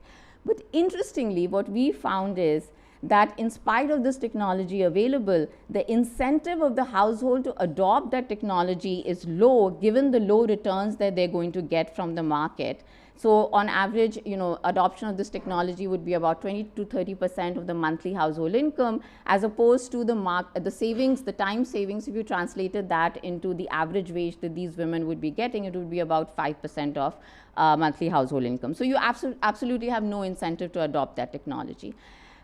But interestingly, what we found is that in spite of this technology available, the incentive of the household to adopt that technology is low given the low returns that they're going to get from the market. So on average, adoption of this technology would be about 20 to 30% of the monthly household income, as opposed to the savings, the time savings. If you translated that into the average wage that these women would be getting, it would be about 5% of monthly household income. So you absolutely have no incentive to adopt that technology.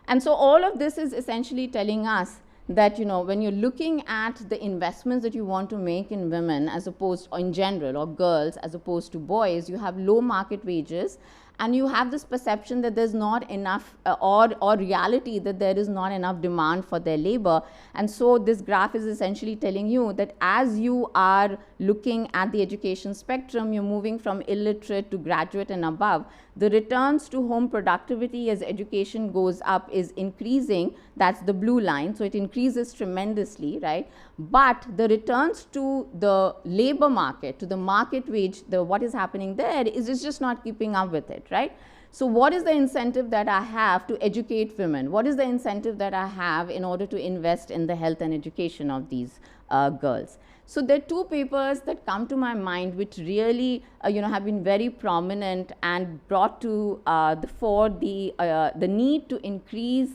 And so all of this is essentially telling us that when you're looking at the investments that you want to make in women as opposed, or in general, or girls as opposed to boys, you have low market wages and you have this perception that there's not enough or reality that there is not enough demand for their labor. And so this graph is essentially telling you that as you are looking at the education spectrum, you're moving from illiterate to graduate and above. The returns to home productivity as education goes up is increasing. That's the blue line. So it increases tremendously, right? But the returns to the labor market, to the market wage, what is happening there is just not keeping up with it, right? So what is the incentive that I have to educate women? What is the incentive that I have in order to invest in the health and education of these girls? So there are two papers that come to my mind which really have been very prominent and brought to the fore the need to increase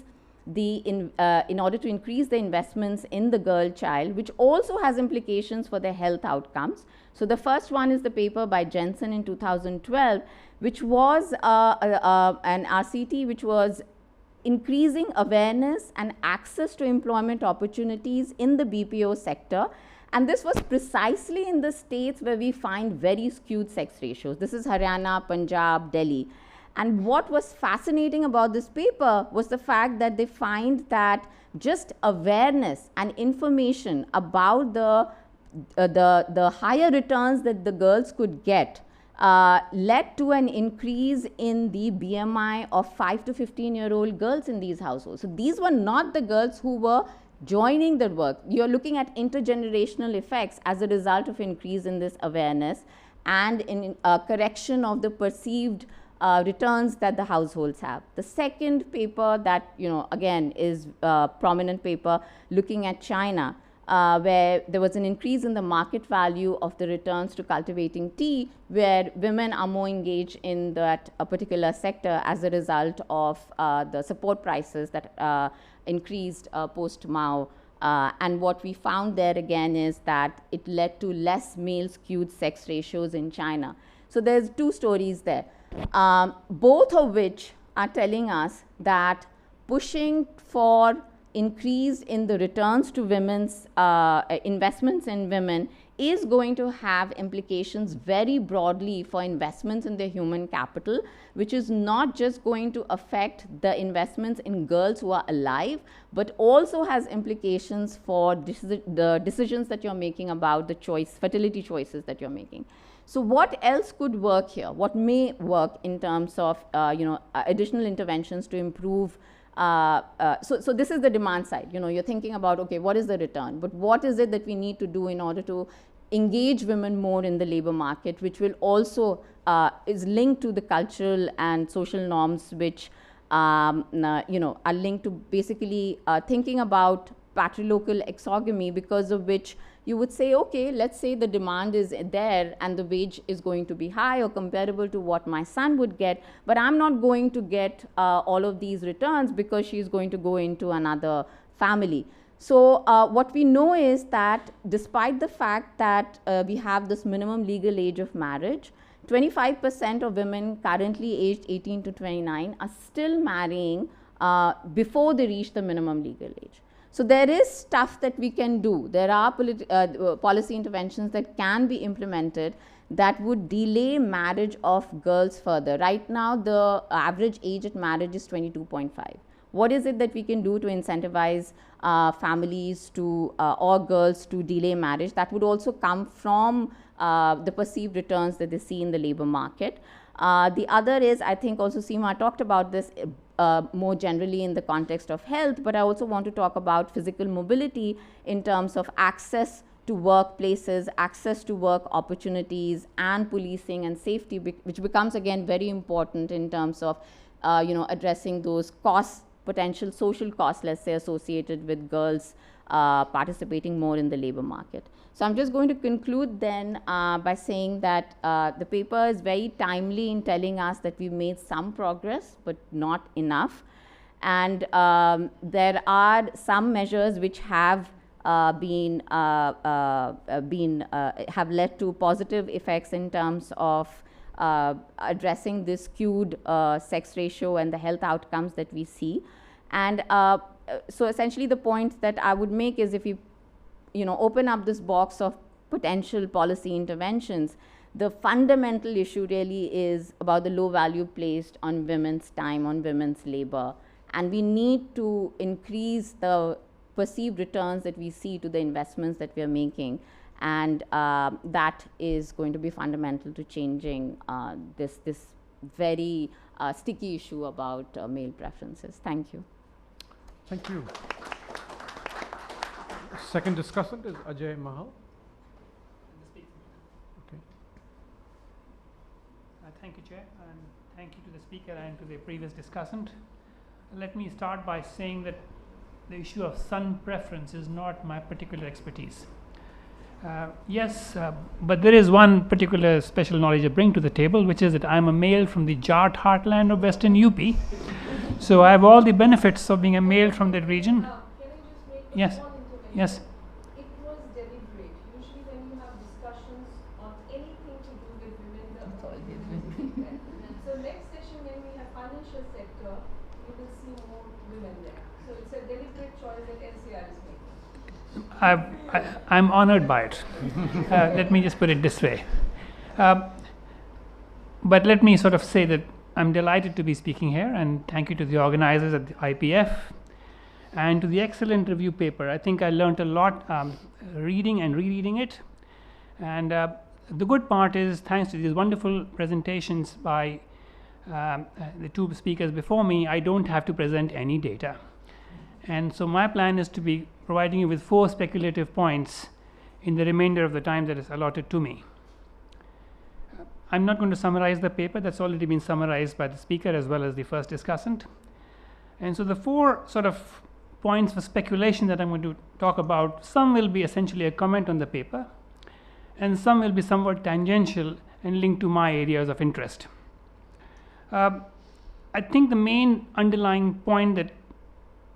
in order to increase the investments in the girl child, which also has implications for their health outcomes. So the first one is the paper by Jensen in 2012, which was an RCT which was increasing awareness and access to employment opportunities in the BPO sector. And this was precisely in the states where we find very skewed sex ratios. This is Haryana, Punjab, Delhi. And what was fascinating about this paper was the fact that they find that just awareness and information about the higher returns that the girls could get led to an increase in the BMI of 5 to 15-year-old girls in these households. So these were not the girls who were joining the work. You're looking at intergenerational effects as a result of increase in this awareness and in correction of the perceived returns that the households have. The second paper that, again is a prominent paper looking at China, where there was an increase in the market value of the returns to cultivating tea, where women are more engaged in that particular sector as a result of the support prices that increased post-Mao. And what we found there again is that it led to less male skewed sex ratios in China. So there's two stories there, both of which are telling us that pushing for increase in the returns to women's investments in women is going to have implications very broadly for investments in their human capital, which is not just going to affect the investments in girls who are alive, but also has implications for the decisions that you're making about the fertility choices that you're making. So what else could work here? What may work in terms of additional interventions to improve? So this is the demand side. You're thinking about, okay, what is the return? But what is it that we need to do in order to engage women more in the labor market, which will also is linked to the cultural and social norms, which are linked to basically thinking about patriarchal exogamy, because of which you would say, okay, let's say the demand is there and the wage is going to be high or comparable to what my son would get, but I'm not going to get all of these returns because she's going to go into another family. So what we know is that despite the fact that we have this minimum legal age of marriage, 25% of women currently aged 18 to 29 are still marrying before they reach the minimum legal age. So there is stuff that we can do. There are policy interventions that can be implemented that would delay marriage of girls further. Right now, the average age at marriage is 22.5. What is it that we can do to incentivize families to or girls to delay marriage? That would also come from the perceived returns that they see in the labor market. The other is, I think also Seema talked about this more generally in the context of health, but I also want to talk about physical mobility in terms of access to workplaces, access to work opportunities, and policing and safety, which becomes again very important in terms of addressing those costs, potential social costs, let's say, associated with girls participating more in the labor market. So I'm just going to conclude then by saying that the paper is very timely in telling us that we've made some progress, but not enough. And there are some measures which have have led to positive effects in terms of addressing this skewed sex ratio and the health outcomes that we see. And so essentially the point that I would make is, if you open up this box of potential policy interventions, the fundamental issue really is about the low value placed on women's time, on women's labor. And we need to increase the perceived returns that we see to the investments that we are making. And that is going to be fundamental to changing this very sticky issue about male preferences. Thank you. Thank you. Second discussant is Ajay Mahal. Okay. Thank you, Chair, and thank you to the speaker and to the previous discussant. Let me start by saying that the issue of son preference is not my particular expertise. But there is one particular special knowledge I bring to the table, which is that I'm a male from the Jat heartland of Western UP. So I have all the benefits of being a male from that region. Can I just make Yes. one intervention? Yes. It was deliberate. Usually when you have discussions on anything to do with women, so next session when we have financial sector, you will see more women there. So it's a deliberate choice that NCAER is making. I'm honored by it. Let me just put it this way. But let me sort of say that I'm delighted to be speaking here, and thank you to the organizers at the IPF and to the excellent review paper. I think I learned a lot reading and rereading it. And the good part is, thanks to these wonderful presentations by the two speakers before me, I don't have to present any data. And so my plan is to be providing you with 4 speculative points in the remainder of the time that is allotted to me. I'm not going to summarize the paper. That's already been summarized by the speaker as well as the first discussant. And so the 4 sort of points for speculation that I'm going to talk about, some will be essentially a comment on the paper, and some will be somewhat tangential and linked to my areas of interest. I think the main underlying point that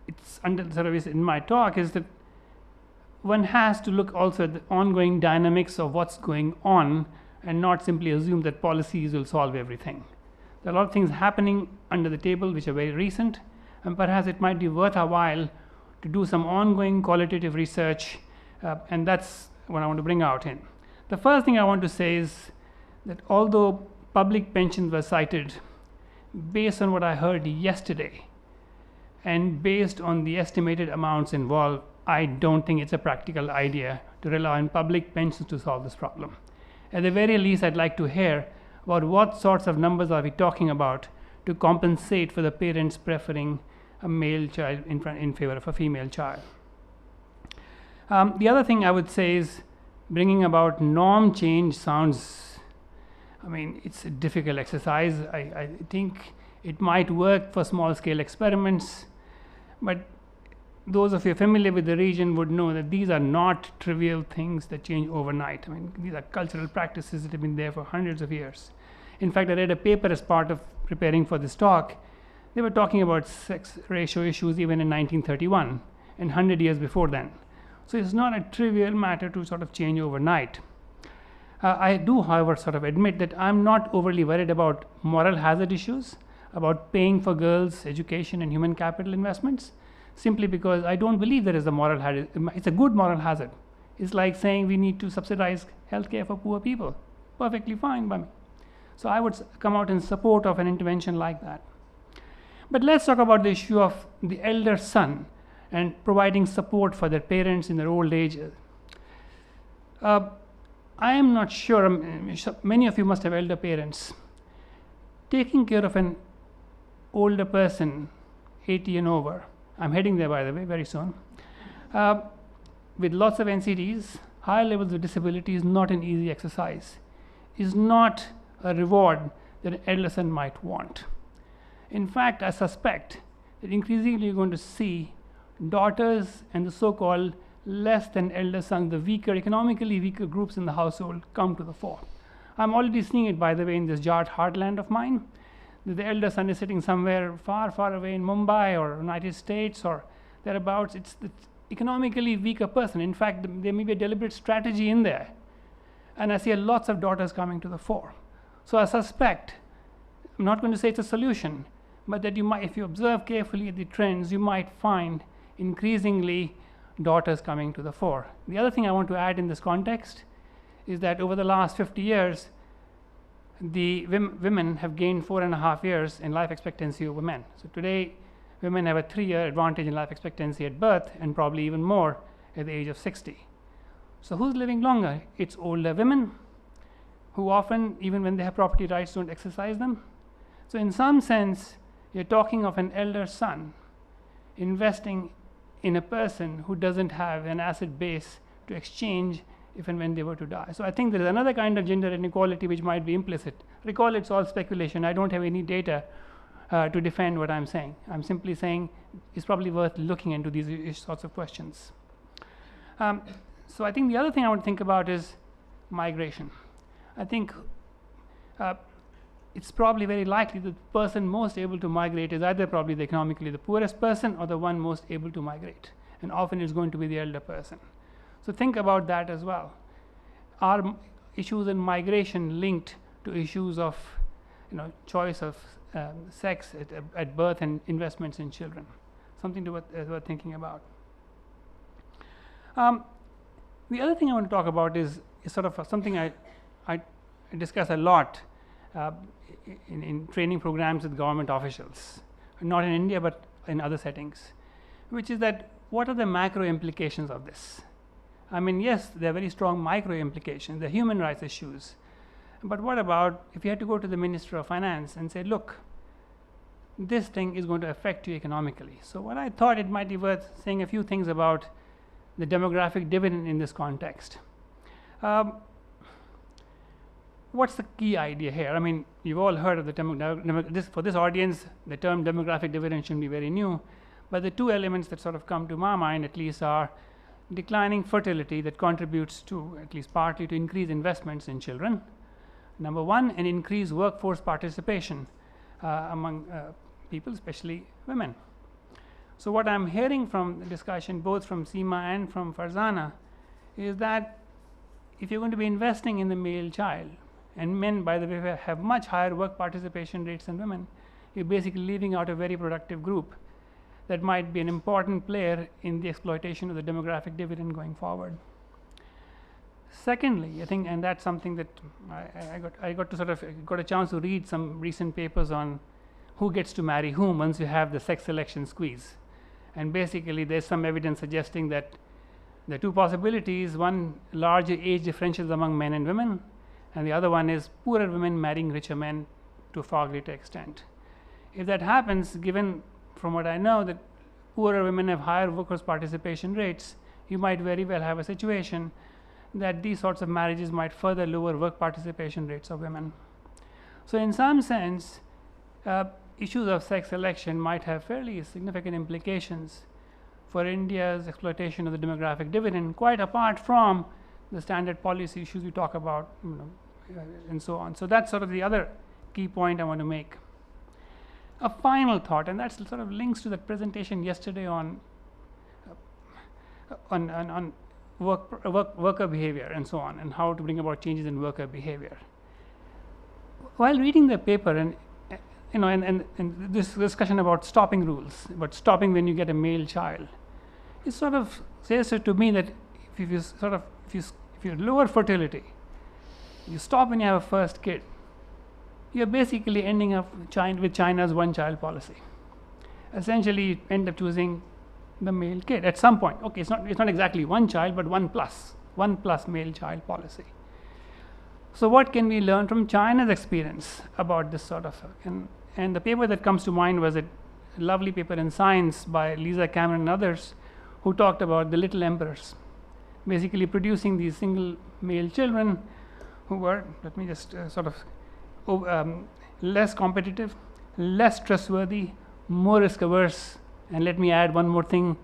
it's under sort of is in my talk is that one has to look also at the ongoing dynamics of what's going on and not simply assume that policies will solve everything. There are a lot of things happening under the table which are very recent, and perhaps it might be worth a while to do some ongoing qualitative research, and that's what I want to bring out in. The first thing I want to say is that although public pensions were cited, based on what I heard yesterday and based on the estimated amounts involved, I don't think it's a practical idea to rely on public pensions to solve this problem. At the very least, I'd like to hear about what sorts of numbers are we talking about to compensate for the parents preferring a male child in favor of a female child. The other thing I would say is bringing about norm change sounds, I mean, it's a difficult exercise. I think it might work for small scale experiments, but those of you familiar with the region would know that these are not trivial things that change overnight. I mean, these are cultural practices that have been there for hundreds of years. In fact, I read a paper as part of preparing for this talk. They were talking about sex ratio issues even in 1931 and 100 years before then. So it's not a trivial matter to sort of change overnight. I do, however, sort of admit that I'm not overly worried about moral hazard issues, about paying for girls' education and human capital investments, simply because I don't believe there is a moral hazard. It's a good moral hazard. It's like saying we need to subsidize healthcare for poor people. Perfectly fine by me. So I would come out in support of an intervention like that. But let's talk about the issue of the elder son and providing support for their parents in their old age. I am not sure, many of you must have elder parents. Taking care of an older person, 80 and over, I'm heading there, by the way, very soon, with lots of NCDs, high levels of disability is not an easy exercise, is not a reward that an elder son might want. In fact, I suspect that increasingly you're going to see daughters and the so-called less than elder sons, the weaker, economically weaker groups in the household come to the fore. I'm already seeing it, by the way, in this Jat heartland of mine. The elder son is sitting somewhere far, far away in Mumbai or United States or thereabouts. It's the economically weaker person. In fact, there may be a deliberate strategy in there. And I see lots of daughters coming to the fore. So I suspect, I'm not going to say it's a solution, but that you might, if you observe carefully the trends, you might find increasingly daughters coming to the fore. The other thing I want to add in this context is that over the last 50 years, the women have gained 4.5 years in life expectancy over men. So today, women have a 3-year advantage in life expectancy at birth and probably even more at the age of 60. So who's living longer? It's older women who often, even when they have property rights, don't exercise them. So in some sense, you're talking of an elder son investing in a person who doesn't have an asset base to exchange if and when they were to die. So I think there is another kind of gender inequality which might be implicit. Recall, it's all speculation. I don't have any data to defend what I'm saying. I'm simply saying it's probably worth looking into these sorts of questions. So I think the other thing I want to think about is migration. I think it's probably very likely that the person most able to migrate is either probably the economically the poorest person or the one most able to migrate. And often it's going to be the elder person. So think about that as well. Are issues in migration linked to issues of choice of sex at birth and investments in children? Something to worth thinking about. The other thing I want to talk about is sort of something I discuss a lot in training programs with government officials, not in India but in other settings, which is that what are the macro implications of this? I mean, yes, there are very strong micro implications, the human rights issues, but what about if you had to go to the Minister of Finance and say, look, this thing is going to affect you economically. So what I thought it might be worth saying a few things about the demographic dividend in this context. What's the key idea here? I mean, you've all heard of the for this audience, the term demographic dividend shouldn't be very new, but the two elements that sort of come to my mind at least are declining fertility that contributes to, at least partly, to increase investments in children. Number one, and increased workforce participation among people, especially women. So what I'm hearing from the discussion, both from Seema and from Farzana, is that if you're going to be investing in the male child, and men, by the way, have much higher work participation rates than women, you're basically leaving out a very productive group that might be an important player in the exploitation of the demographic dividend going forward. Secondly, I think, and that's something that I got a chance to read some recent papers on who gets to marry whom once you have the sex selection squeeze. And basically, there's some evidence suggesting that there are two possibilities: one, larger age differentials among men and women, and the other one is poorer women marrying richer men to a far greater extent. If that happens, given from what I know that poorer women have higher workers' participation rates, you might very well have a situation that these sorts of marriages might further lower work participation rates of women. So in some sense, issues of sex selection might have fairly significant implications for India's exploitation of the demographic dividend, quite apart from the standard policy issues we talk about, and so on. So that's sort of the other key point I want to make. A final thought, and that sort of links to the presentation yesterday on worker behavior and so on, and how to bring about changes in worker behavior. While reading the paper, and this discussion about stopping rules, about stopping when you get a male child, it sort of says to me that if you lower fertility, you stop when you have a first kid, you're basically ending up with China's one-child policy. Essentially, you end up choosing the male kid at some point. Okay, it's not exactly one child, but one plus male child policy. So what can we learn from China's experience about this sort of thing? And the paper that comes to mind was a lovely paper in Science by Lisa Cameron and others, who talked about the little emperors, basically producing these single male children who were, let me just less competitive, less trustworthy, more risk averse, and let me add one more thing: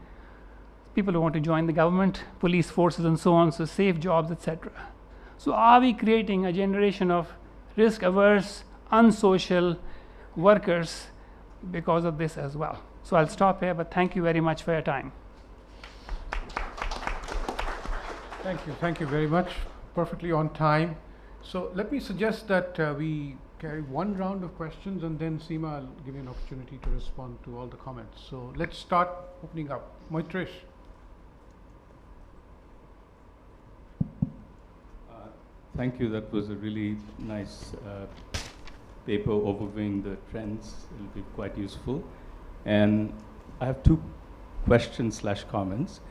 people who want to join the government, police forces, and so on, so safe jobs, etc. So are we creating a generation of risk averse, unsocial workers because of this as well? So I'll stop here, but thank you very much for your time. Thank you very much. Perfectly on time. So let me suggest that we carry one round of questions, and then Seema, I'll give you an opportunity to respond to all the comments. So let's start opening up. Moitrish. Thank you. That was a really nice paper overviewing the trends. It'll be quite useful. And I have two questions/comments.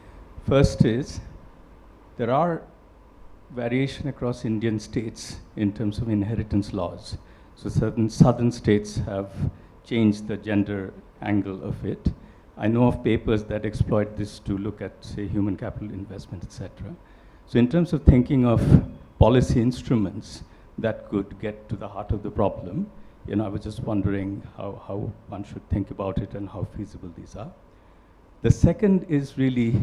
First is, there are variation across Indian states in terms of inheritance laws. So certain southern states have changed the gender angle of it. I know of papers that exploit this to look at, say, human capital investment, etc. So in terms of thinking of policy instruments that could get to the heart of the problem, I was just wondering how one should think about it and how feasible these are. The second is really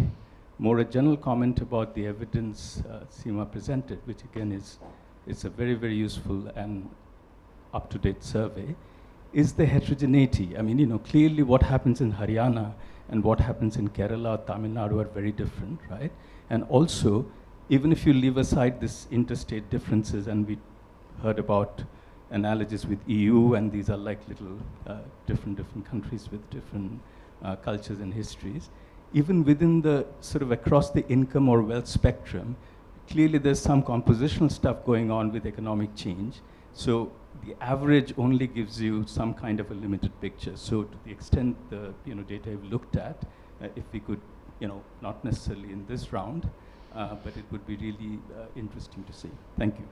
more a general comment about the evidence Seema presented, which again is a very, very useful and up-to-date survey, is the heterogeneity. I mean, clearly what happens in Haryana and what happens in Kerala, Tamil Nadu are very different, right? And also, even if you leave aside this interstate differences, and we heard about analogies with EU, and these are like little different countries with different cultures and histories, even within the sort of across the income or wealth spectrum, clearly there's some compositional stuff going on with economic change. So the average only gives you some kind of a limited picture. So to the extent the data you've looked at, if we could, not necessarily in this round, but it would be really interesting to see. Thank you.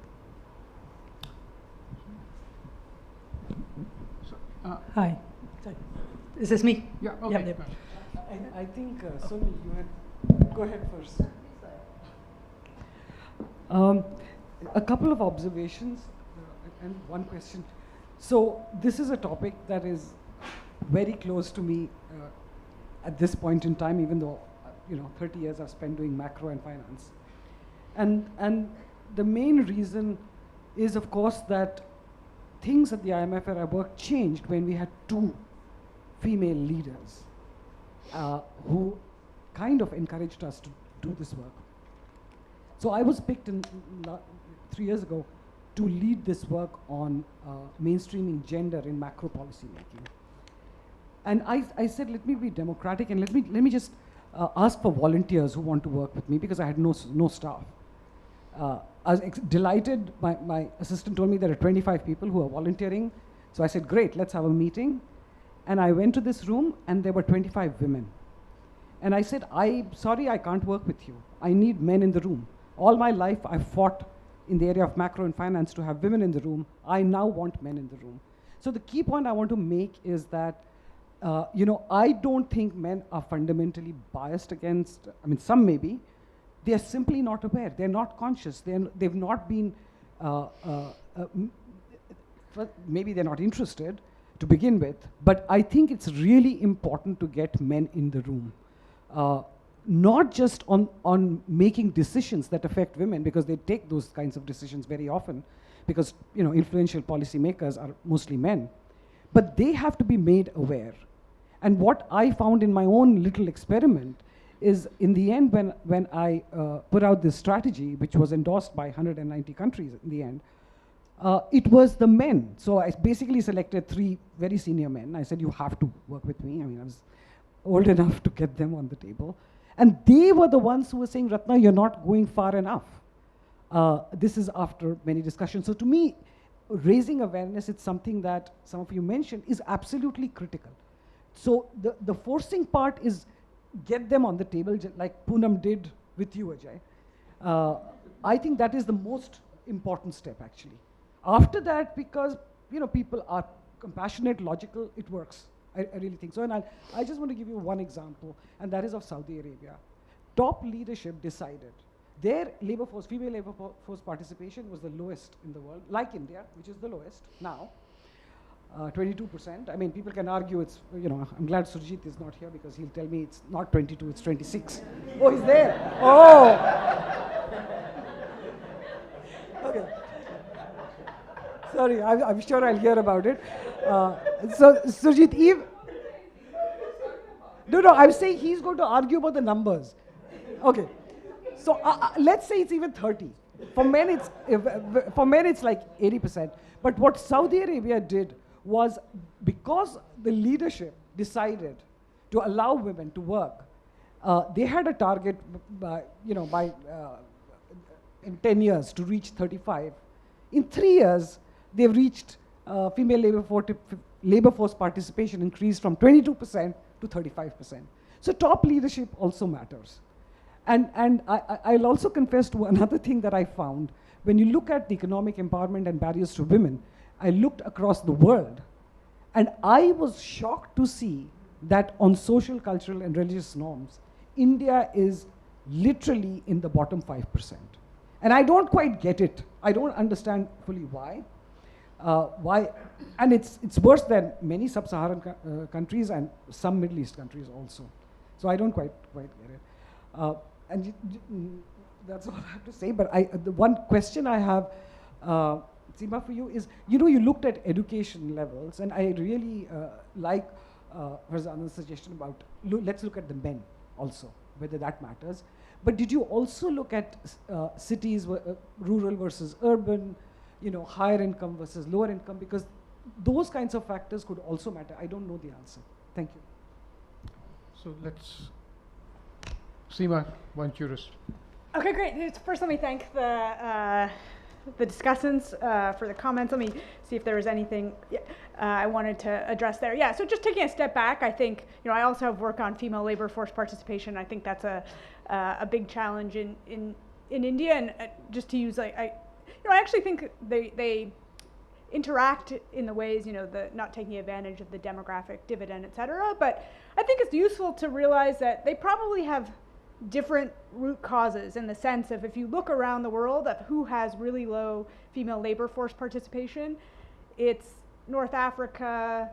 Hi. Sorry. Is this me? Yeah, okay. Yep. I think, Sunil, you had, go ahead first. A couple of observations and one question. So this is a topic that is very close to me at this point in time, even though 30 years I've spent doing macro and finance. And the main reason is, of course, that things at the IMF era work changed when we had two female leaders who kind of encouraged us to do this work. So I was picked 3 years ago to lead this work on mainstreaming gender in macro policy making. And I said, let me be democratic and let me just ask for volunteers who want to work with me, because I had no staff. I was delighted. My assistant told me there are 25 people who are volunteering. So I said, great, let's have a meeting. And I went to this room and there were 25 women. And I said, I'm sorry, I can't work with you. I need men in the room. All my life I've fought in the area of macro and finance to have women in the room. I now want men in the room. So the key point I want to make is that I don't think men are fundamentally biased against, some may be. They're simply not aware. They're not conscious. They've not been, maybe they're not interested to begin with, but I think it's really important to get men in the room. Not just on making decisions that affect women, because they take those kinds of decisions very often, because influential policymakers are mostly men, but they have to be made aware. And what I found in my own little experiment is, in the end, when I put out this strategy, which was endorsed by 190 countries in the end, it was the men. So I basically selected 3 very senior men. I said, you have to work with me. I was old enough to get them on the table. And they were the ones who were saying, Ratna, you're not going far enough. This is after many discussions. So to me, raising awareness, it's something that some of you mentioned, is absolutely critical. So the forcing part is get them on the table, like Poonam did with you, Ajay. I think that is the most important step, actually. After that, because people are compassionate, logical, it works. I really think so. And I just want to give you one example, and that is of Saudi Arabia. Top leadership decided their labor force, female labor force participation was the lowest in the world, like India, which is the lowest now. 22%. I mean, people can argue it's, I'm glad Surjit is not here, because he'll tell me it's not 22, it's 26. Oh, he's there. Oh. Okay. Sorry, I'm sure I'll hear about it. So, Surjit, No, I'm saying he's going to argue about the numbers. Okay. So, let's say it's even 30. For men, it's like 80%. But what Saudi Arabia did was, because the leadership decided to allow women to work, they had a target in 10 years to reach 35. In 3 years, they've reached female labor force participation increased from 22% to 35%. So top leadership also matters. And I'll also confess to another thing that I found. When you look at the economic empowerment and barriers to women, I looked across the world, and I was shocked to see that on social, cultural, and religious norms, India is literally in the bottom 5%. And I don't quite get it. I don't understand fully why. And it's worse than many sub-Saharan countries and some Middle East countries also. So I don't quite get it. And that's all I have to say. But the one question I have, Seema, for you is, you looked at education levels, and I really like Farzana's suggestion about let's look at the men also, whether that matters. But did you also look at cities, rural versus urban, higher income versus lower income? Because those kinds of factors could also matter. I don't know the answer. Thank you. So let's Seema, why don't you Okay, great. First, let me thank the discussants for the comments. Let me see if there was anything I wanted to address there. Yeah, so just taking a step back, I think, I also have work on female labor force participation. I think that's a big challenge in India, and just to use, I actually think they interact in the ways, the not taking advantage of the demographic dividend, et cetera. But I think it's useful to realize that they probably have different root causes, in the sense of, if you look around the world of who has really low female labor force participation, it's North Africa,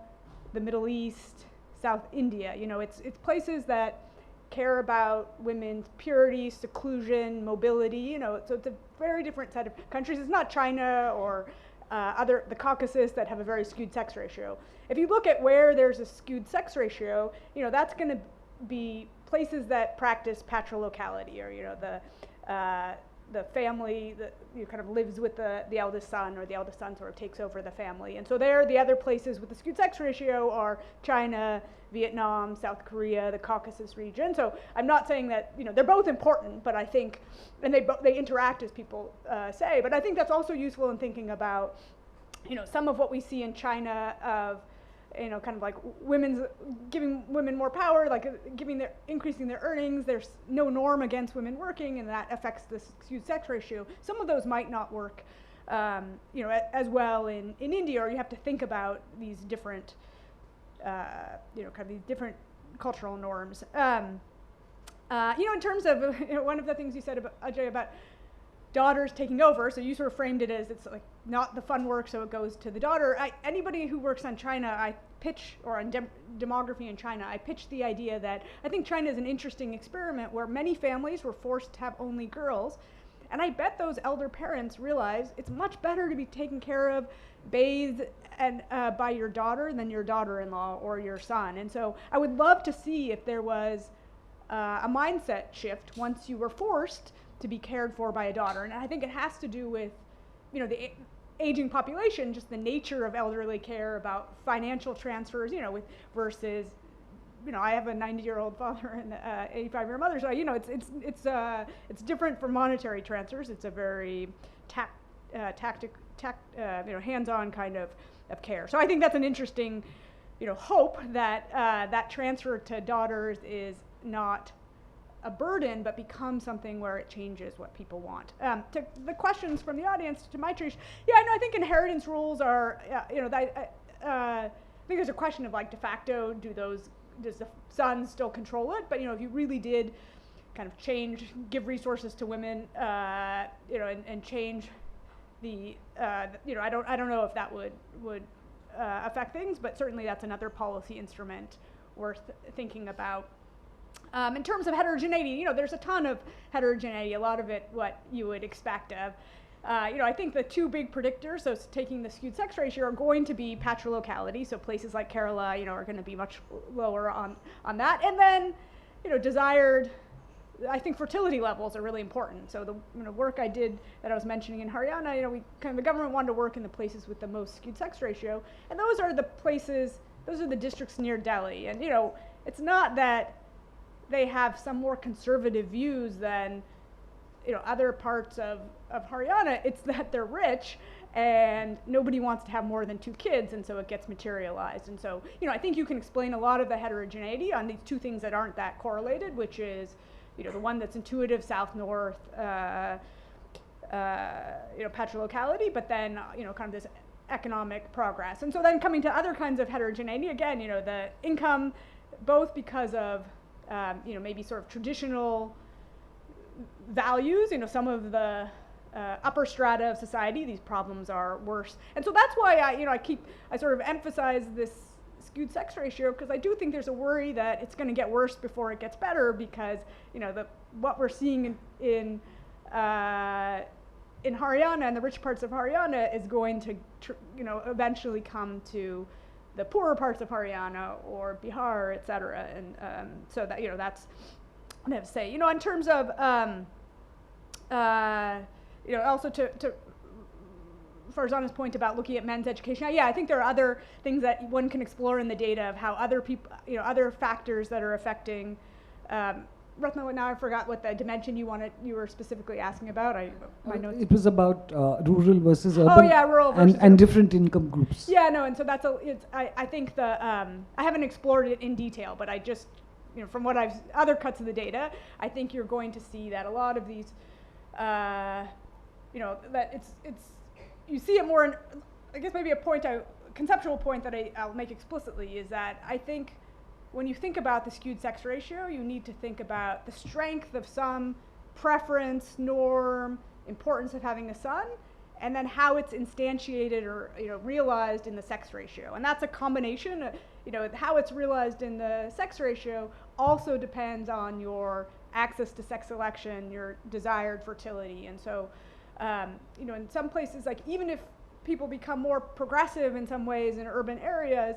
the Middle East, South India. It's places that care about women's purity, seclusion, mobility. So it's a very different set of countries. It's not China or the Caucasus that have a very skewed sex ratio. If you look at where there's a skewed sex ratio, that's going to be places that practice patriarchality, or the family that kind of lives with the eldest son, or the eldest son sort of takes over the family. And so there, the other places with the skewed sex ratio are China, Vietnam, South Korea, the Caucasus region. So I'm not saying that they're both important, but I think, and they interact, as people say. But I think that's also useful in thinking about some of what we see in China of kind of like giving women more power, like increasing their earnings. There's no norm against women working, and that affects the skewed sex ratio. Some of those might not work, as well in India, or you have to think about these different, kind of these different cultural norms. In terms of one of the things you said about Ajay about daughters taking over, so you sort of framed it as it's like not the fun work, so it goes to the daughter. Anybody who works on China, I pitch, or on demography in China, I pitch the idea that I think China is an interesting experiment where many families were forced to have only girls, and I bet those elder parents realize it's much better to be taken care of, bathed, and by your daughter than your daughter-in-law or your son. And so I would love to see if there was a mindset shift once you were forced to be cared for by a daughter. And I think it has to do with, the aging population, just the nature of elderly care, about financial transfers, versus, I have a 90-year-old father and 85-year-old mother, so it's different for monetary transfers. It's a very hands-on kind of care. So I think that's an interesting, hope that that transfer to daughters is not a burden, but becomes something where it changes what people want. To the questions from the audience, to my tradition, I think inheritance rules are, I think there's a question of like de facto, does the son still control it? But if you really did kind of give resources to women, and change the, I don't know if that would affect things, but certainly that's another policy instrument worth thinking about. In terms of heterogeneity, there's a ton of heterogeneity, a lot of it what you would expect of. I think the two big predictors, so taking the skewed sex ratio, are going to be patriarchality, so places like Kerala, are going to be much lower on that. And then, desired, I think fertility levels are really important. So the work I did that I was mentioning in Haryana, the government wanted to work in the places with the most skewed sex ratio, and those are the districts near Delhi. And it's not that they have some more conservative views than other parts of Haryana. It's that they're rich and nobody wants to have more than 2 kids, and so it gets materialized. And so I think you can explain a lot of the heterogeneity on these two things that aren't that correlated, which is the one that's intuitive, south-north, patriarchality, but then kind of this economic progress. And so then coming to other kinds of heterogeneity, again, the income, both because of maybe sort of traditional values, some of the upper strata of society, these problems are worse. And so that's why I sort of emphasize this skewed sex ratio, because I do think there's a worry that it's going to get worse before it gets better, because what we're seeing in Haryana and the rich parts of Haryana is going to eventually come to the poorer parts of Haryana or Bihar, et cetera. And so that, that's what I have to say. In terms of, also to Farzana's point about looking at men's education, I think there are other things that one can explore in the data of how other people, other factors that are affecting Ratna, now I forgot what the dimension you were specifically asking about. My notes. It was about rural versus urban. Oh yeah, rural versus urban. And different income groups. Yeah, no, and so that's I think I haven't explored it in detail, but I just, from what other cuts of the data, I think you're going to see that a lot of these, that you see it more in, I guess maybe conceptual point that I'll make explicitly is that I think when you think about the skewed sex ratio, you need to think about the strength of some preference, norm, importance of having a son, and then how it's instantiated or realized in the sex ratio. And that's a combination of, how it's realized in the sex ratio also depends on your access to sex selection, your desired fertility. And so, in some places, like even if people become more progressive in some ways in urban areas,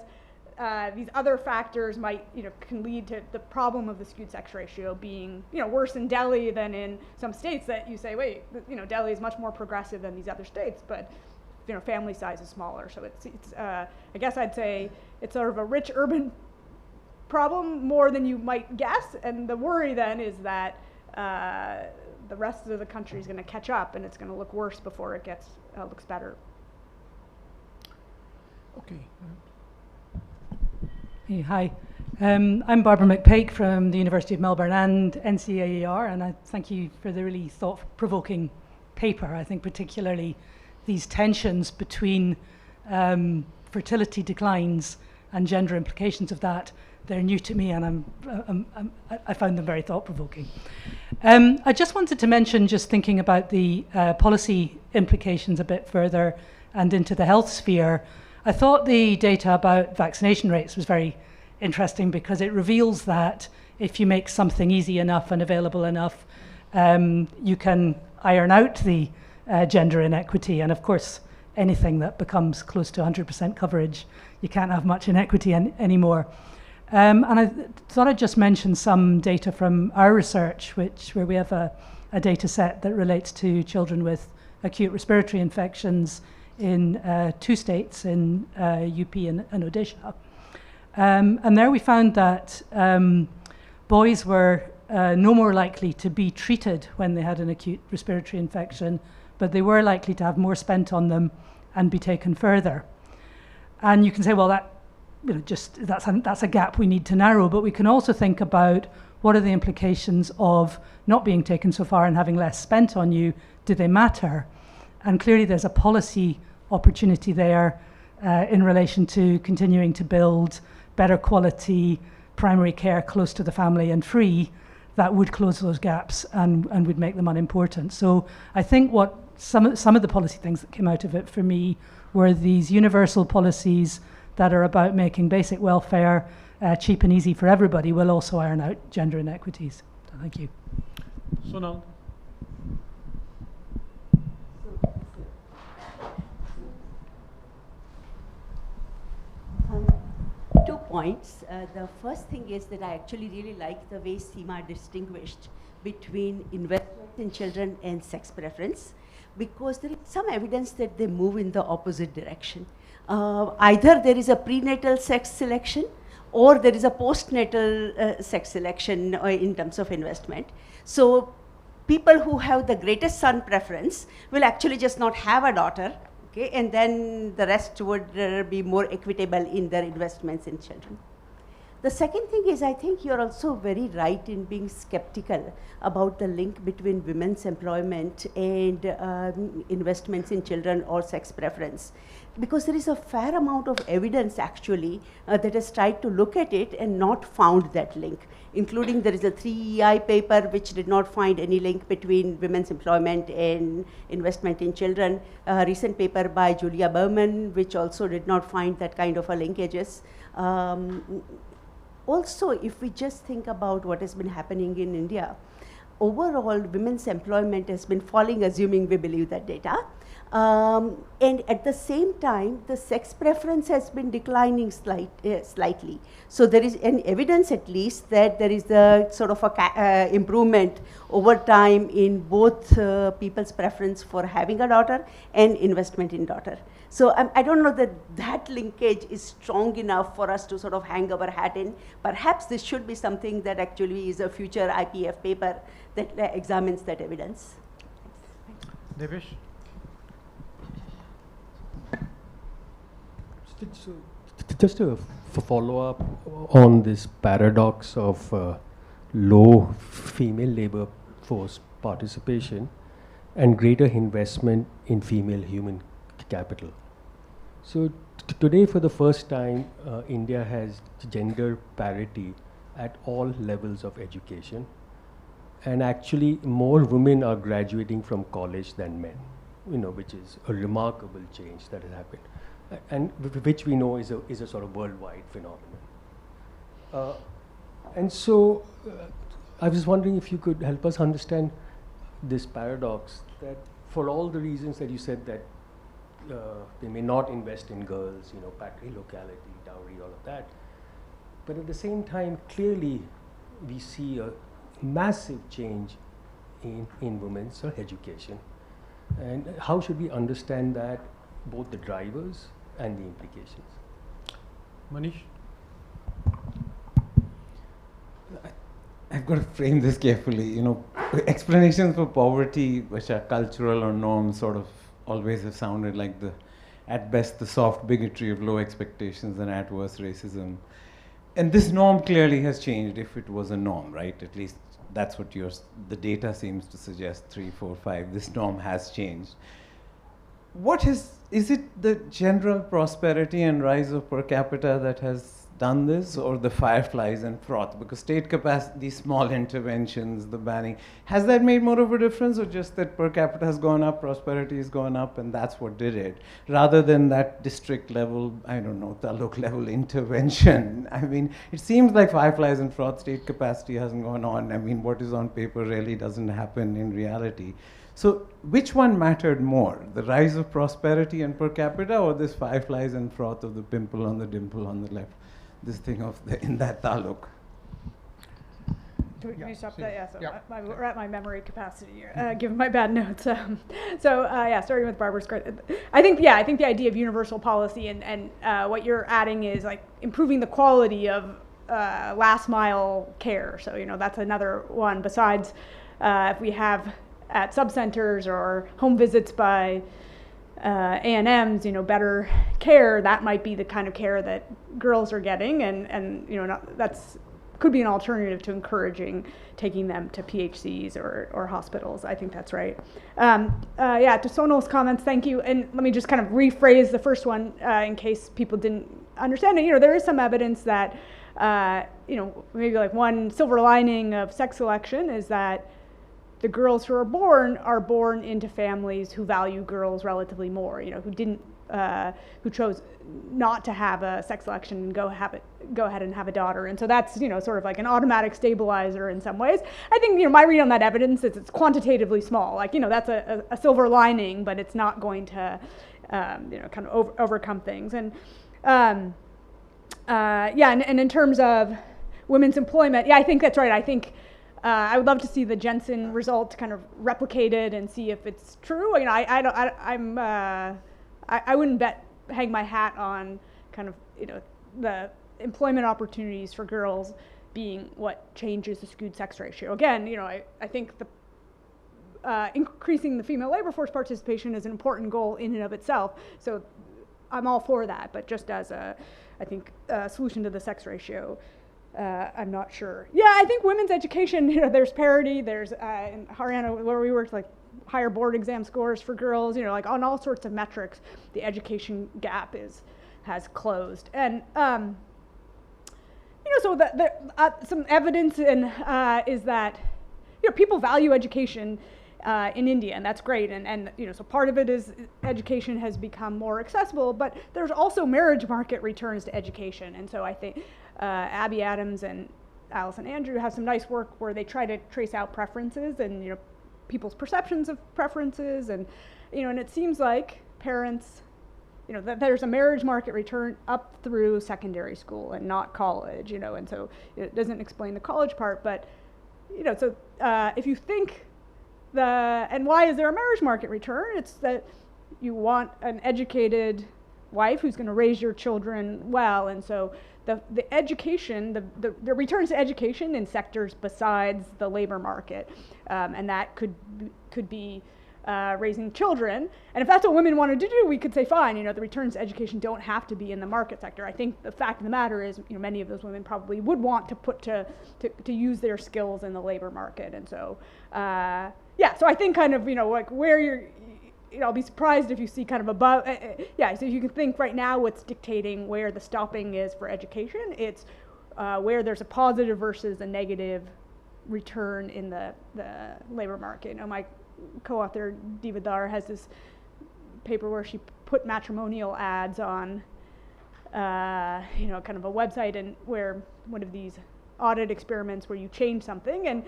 these other factors might, can lead to the problem of the skewed sex ratio being, worse in Delhi than in some states that you say, wait, Delhi is much more progressive than these other states, but, family size is smaller. So it's I guess I'd say it's sort of a rich urban problem more than you might guess. And the worry then is that the rest of the country is going to catch up and it's going to look worse before it looks better. Okay. Hey, hi. I'm Barbara McPake from the University of Melbourne and NCAER, and I thank you for the really thought-provoking paper. I think particularly these tensions between fertility declines and gender implications of that, they're new to me, and I found them very thought-provoking. I just wanted to mention, just thinking about the policy implications a bit further and into the health sphere, I thought the data about vaccination rates was very interesting because it reveals that if you make something easy enough and available enough, you can iron out the gender inequity. And of course, anything that becomes close to 100% coverage, you can't have much inequity anymore. And I thought I'd just mention some data from our research, where we have a data set that relates to children with acute respiratory infections in 2 states, in UP and Odisha. And there we found that boys were no more likely to be treated when they had an acute respiratory infection, but they were likely to have more spent on them and be taken further. And you can say, well, that's a gap we need to narrow, but we can also think about what are the implications of not being taken so far and having less spent on you. Do they matter? And clearly there's a policy opportunity there in relation to continuing to build better quality primary care close to the family and free that would close those gaps and would make them unimportant. So I think what some of the policy things that came out of it for me were these universal policies that are about making basic welfare cheap and easy for everybody will also iron out gender inequities. So thank you. Sonal. Two points. The first thing is that I actually really like the way Seema distinguished between investment in children and sex preference, because there is some evidence that they move in the opposite direction. Either there is a prenatal sex selection or there is a postnatal sex selection in terms of investment. So people who have the greatest son preference will actually just not have a daughter. Okay, and then the rest would be more equitable in their investments in children. The second thing is, I think you're also very right in being skeptical about the link between women's employment and investments in children or sex preference, because there is a fair amount of evidence actually that has tried to look at it and not found that link, including there is a 3EI paper which did not find any link between women's employment and investment in children, a recent paper by Julia Berman which also did not find that kind of a linkages. Also, if we just think about what has been happening in India, overall women's employment has been falling, assuming we believe that data. And at the same time, the sex preference has been declining slightly. So there is an evidence, at least, that there is a sort of a improvement over time in both people's preference for having a daughter and investment in daughter. So I don't know that that linkage is strong enough for us to sort of hang our hat in. Perhaps this should be something that actually is a future IPF paper that examines that evidence. Devesh? Just a follow-up on this paradox of low female labor force participation and greater investment in female human capital. So today, for the first time, India has gender parity at all levels of education, and actually more women are graduating from college than men, which is a remarkable change that has happened, and which we know is a sort of worldwide phenomenon. And so I was wondering if you could help us understand this paradox, that for all the reasons that you said, that they may not invest in girls, patriarchality, dowry, all of that, but at the same time, clearly we see a massive change in women's education. And how should we understand that, both the drivers and the implications? Manish? I've got to frame this carefully. Explanations for poverty, which are cultural or norms, sort of always have sounded like at best, the soft bigotry of low expectations and adverse racism. And this norm clearly has changed, if it was a norm, right? At least that's what the data seems to suggest, 3, 4, 5. This norm has changed. Is it the general prosperity and rise of per capita that has done this, or the fireflies and froth? Because state capacity, these small interventions, the banning, has that made more of a difference, or just that per capita has gone up, prosperity has gone up, and that's what did it, rather than that district level, I don't know, taluk level intervention? I mean, it seems like fireflies and froth, state capacity hasn't gone on. I mean, what is on paper really doesn't happen in reality. So which one mattered more, the rise of prosperity and per capita, or this fireflies and froth of the pimple on the dimple on the left? This thing of in that taluk. Can we stop that? Yeah, so we're at my memory capacity here, given my bad notes. Starting with Barbara's credit. I think the idea of universal policy and what you're adding is like improving the quality of last mile care. So, that's another one besides if we have at subcenters or home visits by A&Ms, better care, that might be the kind of care that girls are getting, and that's could be an alternative to encouraging taking them to PHCs or hospitals. I think that's right. To Sonal's comments, thank you. And let me just kind of rephrase the first one in case people didn't understand it. There is some evidence that, maybe like one silver lining of sex selection is that the girls who are born into families who value girls relatively more, who chose not to have a sex selection and go ahead and have a daughter. And so that's, sort of like an automatic stabilizer in some ways. I think, my read on that evidence is it's quantitatively small. Like, that's a silver lining, but it's not going to, kind of overcome things. And, and in terms of women's employment, I think that's right. I think, I would love to see the Jensen result kind of replicated and see if it's true. I wouldn't hang my hat on kind of the employment opportunities for girls being what changes the skewed sex ratio. Again, I think the increasing the female labor force participation is an important goal in and of itself. So I'm all for that, but just as a solution to the sex ratio. I'm not sure. I think women's education, there's parity, there's in Haryana where we worked, like higher board exam scores for girls, like on all sorts of metrics, the education gap has closed. And, so some evidence is that, people value education in India, and that's great. And so part of it is education has become more accessible, but there's also marriage market returns to education. And so I think Abby Adams and Allison Andrew have some nice work where they try to trace out preferences, and people's perceptions of preferences, and and it seems like parents, that there's a marriage market return up through secondary school and not college, and so it doesn't explain the college part, but so if you think and why is there a marriage market return? It's that you want an educated wife who's going to raise your children well, and so the education, the returns to education in sectors besides the labor market, and that could be raising children. And if that's what women wanted to do, we could say fine, the returns to education don't have to be in the market sector. I think the fact of the matter is, many of those women probably would want to put to use their skills in the labor market. And so so I think kind of like where you're, I'll be surprised if you see kind of above, so you can think right now what's dictating where the stopping is for education. It's where there's a positive versus a negative return in the labor market. My co-author Diva Dar has this paper where she put matrimonial ads on kind of a website, and where one of these audit experiments where you change something, and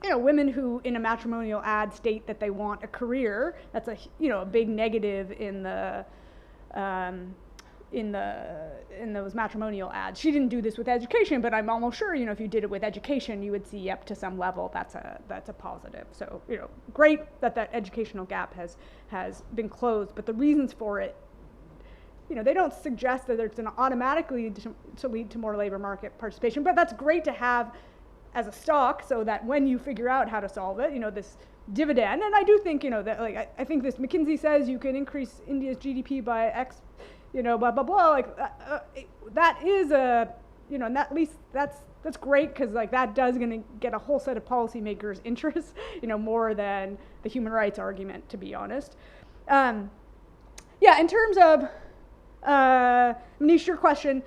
women who in a matrimonial ad state that they want a career, that's a a big negative in those matrimonial ads. She didn't do this with education, but I'm almost sure, if you did it with education, you would see up to some level that's a positive. So, great that educational gap has been closed, but the reasons for it, they don't suggest that it's going to automatically to lead to more labor market participation, but that's great to have as a stock, so that when you figure out how to solve it, this dividend, and I do think, that like I think this McKinsey says you can increase India's GDP by X, blah blah blah. Like that is a, and at least that's great, because like that does going to get a whole set of policymakers' interests, more than the human rights argument, to be honest. In terms of Manish, your question.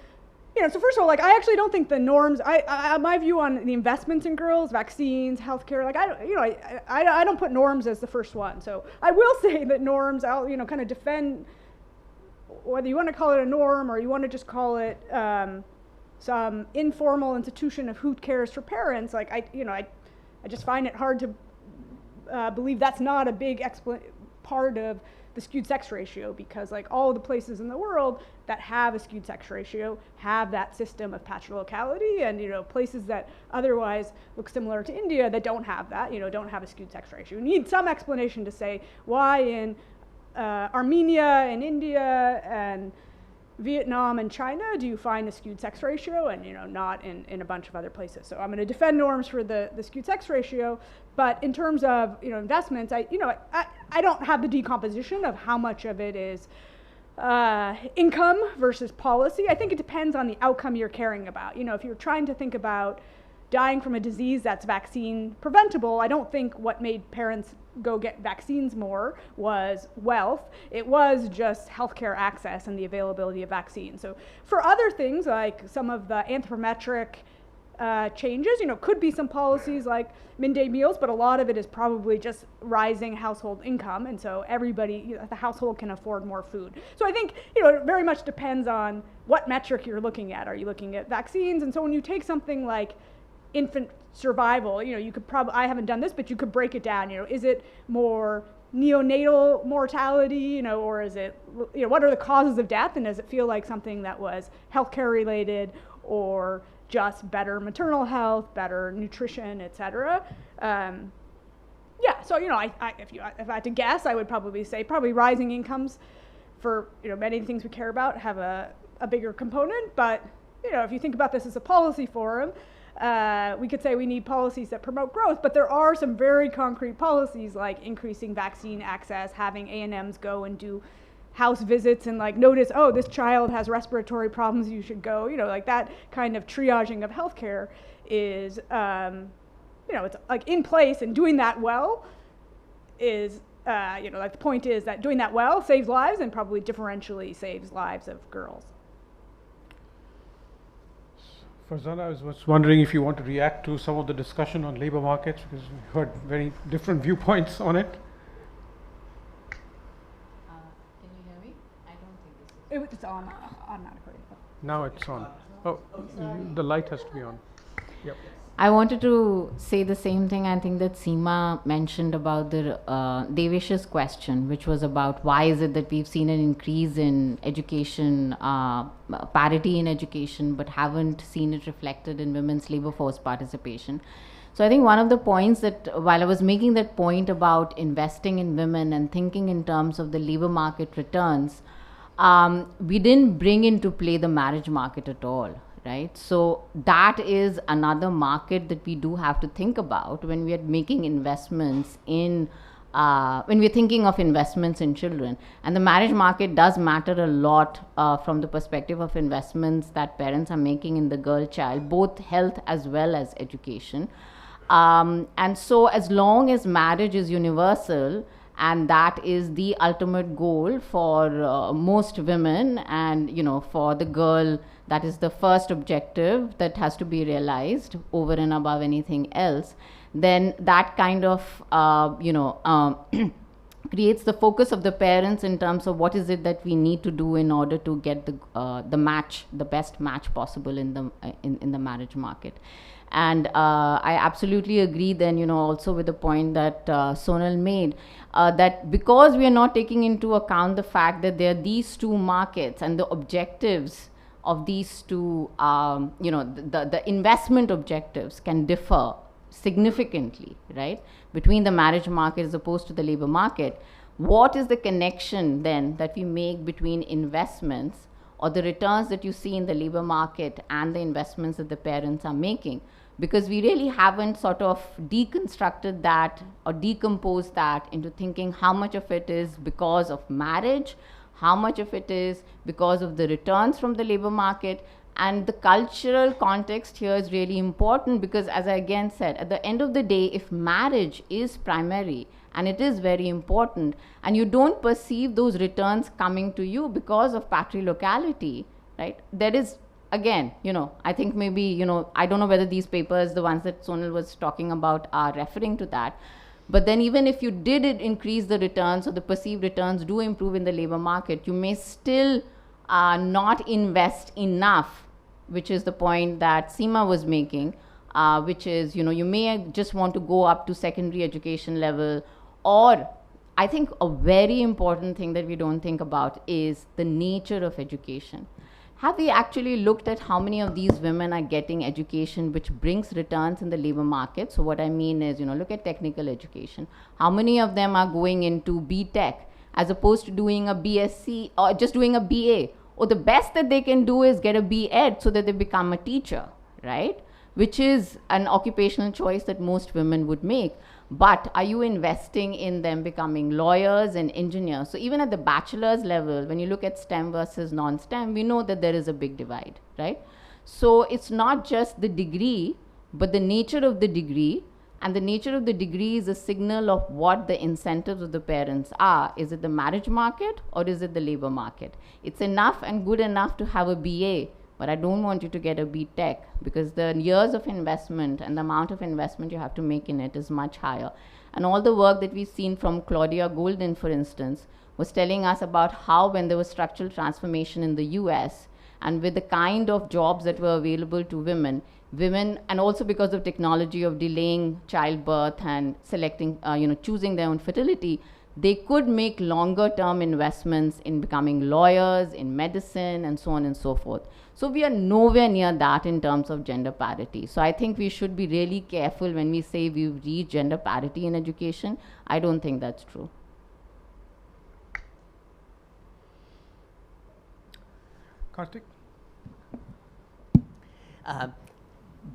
So first of all, like I actually don't think the norms. My view on the investments in girls, vaccines, healthcare, like I don't put norms as the first one. So I will say that norms, I'll kind of defend whether you want to call it a norm or you want to just call it some informal institution of who cares for parents. Like I just find it hard to believe that's not a big part of the skewed sex ratio, because like all the places in the world that have a skewed sex ratio have that system of patriarchality, and places that otherwise look similar to India that don't have that, don't have a skewed sex ratio. You need some explanation to say why in Armenia and India and Vietnam and China do you find a skewed sex ratio, and not in a bunch of other places. So I'm going to defend norms for the skewed sex ratio, but in terms of investments, I don't have the decomposition of how much of it is income versus policy. I think it depends on the outcome you're caring about. If you're trying to think about dying from a disease that's vaccine preventable, I don't think what made parents go get vaccines more was wealth. It was just healthcare access and the availability of vaccines. So for other things, like some of the anthropometric changes, could be some policies like midday meals, but a lot of it is probably just rising household income, and so everybody, the household can afford more food. So I think, it very much depends on what metric you're looking at. Are you looking at vaccines? And so when you take something like infant survival, you could probably, I haven't done this, but you could break it down, is it more neonatal mortality, or is it, what are the causes of death, and does it feel like something that was healthcare related or just better maternal health, better nutrition, etc. So if I had to guess, I would probably say rising incomes for many of the things we care about have a bigger component. But if you think about this as a policy forum, we could say we need policies that promote growth, but there are some very concrete policies like increasing vaccine access, having A&Ms go and do house visits and like notice, oh, this child has respiratory problems, you should go, like that kind of triaging of healthcare is, it's like in place, and doing that well is, like the point is that doing that well saves lives and probably differentially saves lives of girls. Farzana, I was wondering if you want to react to some of the discussion on labor markets, because we heard very different viewpoints on it. It's on automatically. Now it's on. Oh, the light has to be on. Yep. I wanted to say the same thing I think that Seema mentioned about the Devesh's question, which was about why is it that we've seen an increase in education, parity in education, but haven't seen it reflected in women's labor force participation. So I think one of the points that, while I was making that point about investing in women and thinking in terms of the labor market returns, we didn't bring into play the marriage market at all. Right, so that is another market that we do have to think about when we are making investments in, when we're thinking of investments in children. And the marriage market does matter a lot from the perspective of investments that parents are making in the girl child, both health as well as education. And so as long as marriage is universal, and that is the ultimate goal for most women, and for the girl, that is the first objective that has to be realized over and above anything else, then that kind of creates the focus of the parents in terms of what is it that we need to do in order to get the match, the best match possible in the marriage market. And I absolutely agree then, also with the point that Sonal made, that because we are not taking into account the fact that there are these two markets and the objectives of these two, the investment objectives can differ significantly, right, between the marriage market as opposed to the labor market. What is the connection then that we make between investments or the returns that you see in the labor market and the investments that the parents are making? Because we really haven't sort of deconstructed that or decomposed that into thinking how much of it is because of marriage, how much of it is because of the returns from the labor market. And the cultural context here is really important, because as I again said, at the end of the day, if marriage is primary and it is very important, and you don't perceive those returns coming to you because of patriarchality, right, there is, again, I think maybe, I don't know whether these papers, the ones that Sonal was talking about, are referring to that. But then even if you did increase the returns, or the perceived returns do improve in the labor market, you may still not invest enough, which is the point that Seema was making, which is, you may just want to go up to secondary education level. Or I think a very important thing that we don't think about is the nature of education. Have we actually looked at how many of these women are getting education which brings returns in the labor market? So what I mean is, look at technical education. How many of them are going into B.Tech as opposed to doing a BSc or just doing a BA? Or the best that they can do is get a B.Ed so that they become a teacher, right? Which is an occupational choice that most women would make. But are you investing in them becoming lawyers and engineers? So even at the bachelor's level, when you look at STEM versus non-STEM, we know that there is a big divide, right? So it's not just the degree, but the nature of the degree. And the nature of the degree is a signal of what the incentives of the parents are. Is it the marriage market or is it the labor market? It's enough and good enough to have a BA, but I don't want you to get a B.Tech, because the years of investment and the amount of investment you have to make in it is much higher. And all the work that we've seen from Claudia Golden, for instance, was telling us about how when there was structural transformation in the US, and with the kind of jobs that were available to women, and also because of technology of delaying childbirth and selecting, choosing their own fertility, they could make longer term investments in becoming lawyers, in medicine, and so on and so forth. So we are nowhere near that in terms of gender parity. So I think we should be really careful when we say we've reached gender parity in education. I don't think that's true. Karthik?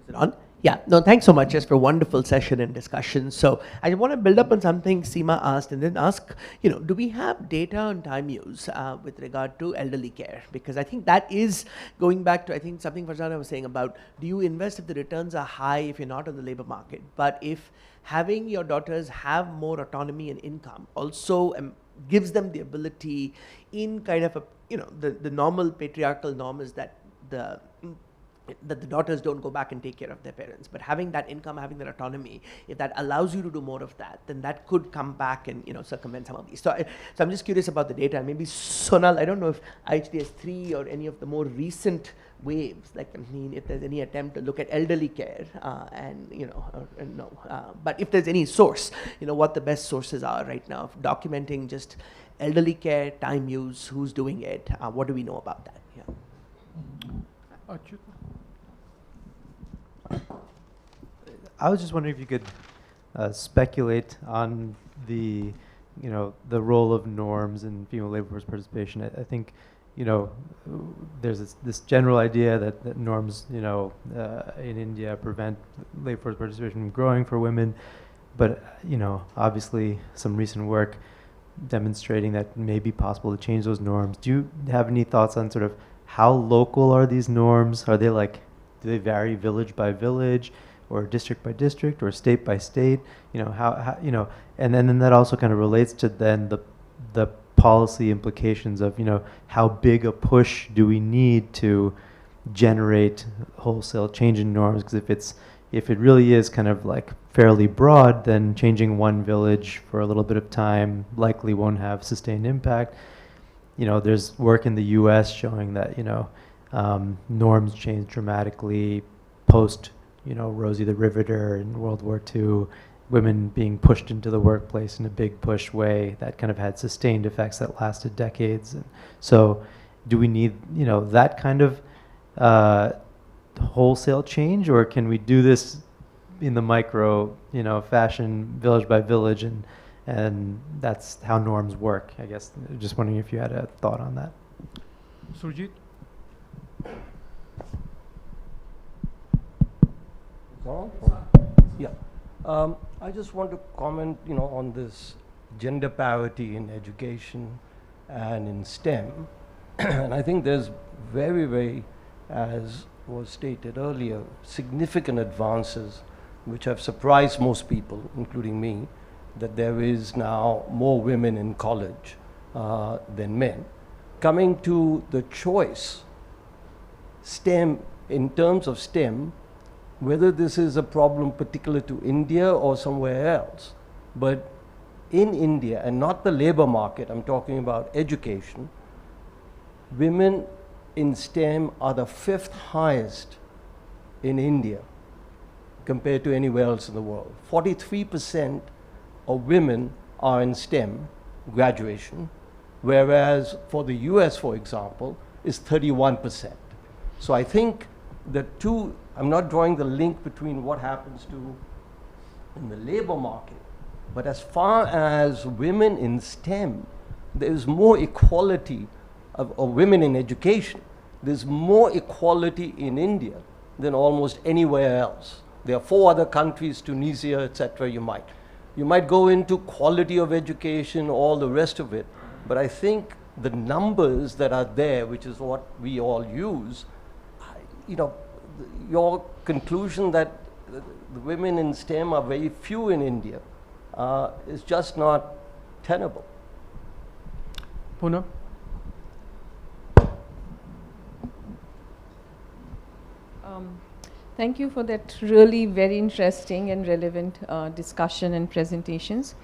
Is it on? Yeah, no, thanks so much just for a wonderful session and discussion. So I want to build up on something Seema asked and then ask, do we have data on time use with regard to elderly care? Because I think that is going back to, I think, something Farzana was saying about, do you invest if the returns are high if you're not on the labor market? But if having your daughters have more autonomy and income also gives them the ability in kind of the normal patriarchal norm is that the daughters don't go back and take care of their parents, but having that income, having that autonomy, if that allows you to do more of that, then that could come back and circumvent some of these. So I'm just curious about the data. Maybe Sonal, I don't know if IHDS 3 or any of the more recent waves? Like, I mean, if there's any attempt to look at elderly care and, you know, no. But if there's any source, you know, what the best sources are right now of documenting just elderly care, time use, who's doing it, what do we know about that? Yeah. I was just wondering if you could speculate on the, you know, the role of norms in female labor force participation. I think, you know, there's this general idea that norms, you know, in India prevent labor force participation from growing for women, but, you know, obviously some recent work demonstrating that it may be possible to change those norms. Do you have any thoughts on sort of how local are these norms? Are they like, do they vary village by village, or district by district, or state by state? You know, how you know, and then that also kind of relates to then the policy implications of, you know, how big a push do we need to generate wholesale change in norms? Because if it really is kind of like fairly broad, then changing one village for a little bit of time likely won't have sustained impact. You know, there's work in the US showing that, you know, norms change dramatically post, you know, Rosie the Riveter in World War II, women being pushed into the workplace in a big push way that kind of had sustained effects that lasted decades. And so do we need, you know, that kind of wholesale change, or can we do this in the micro, you know, fashion, village by village, and that's how norms work? I guess just wondering if you had a thought on that. Surjit? Yeah. I just want to comment, you know, on this gender parity in education and in STEM. And I think there's very, very, as was stated earlier, significant advances which have surprised most people, including me, that there is now more women in college than men. Coming to the choice, STEM, in terms of STEM, whether this is a problem particular to India or somewhere else, but in India, and not the labor market, I'm talking about education, women in STEM are the 5th highest in India compared to anywhere else in the world. 43% of women are in STEM graduation, whereas for the US, for example, is 31%. So I think the two, I'm not drawing the link between what happens to in the labor market, but as far as women in STEM, there's more equality of women in education. There's more equality in India than almost anywhere else. There are 4 other countries, Tunisia, etc. You might go into quality of education, all the rest of it, but I think the numbers that are there, which is what we all use, you know, your conclusion that the women in STEM are very few in India is just not tenable. Poonam? Thank you for that really very interesting and relevant discussion and presentations.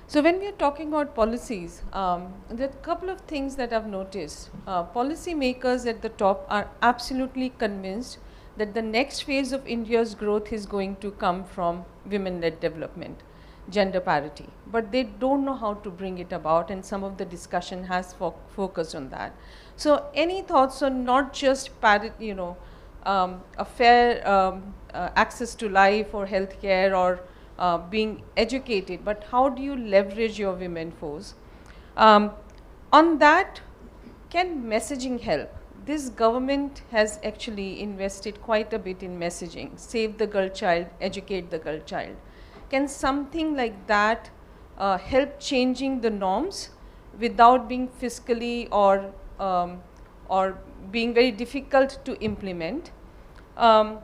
So when we are talking about policies, there are a couple of things that I've noticed. Policy makers at the top are absolutely convinced that the next phase of India's growth is going to come from women-led development, gender parity. But they don't know how to bring it about, and some of the discussion has focused on that. So any thoughts on not just parity, you know, a fair access to life or healthcare or being educated, but how do you leverage your women force? On that, can messaging help? This government has actually invested quite a bit in messaging, save the girl child, educate the girl child. Can something like that help changing the norms without being fiscally or being very difficult to implement? A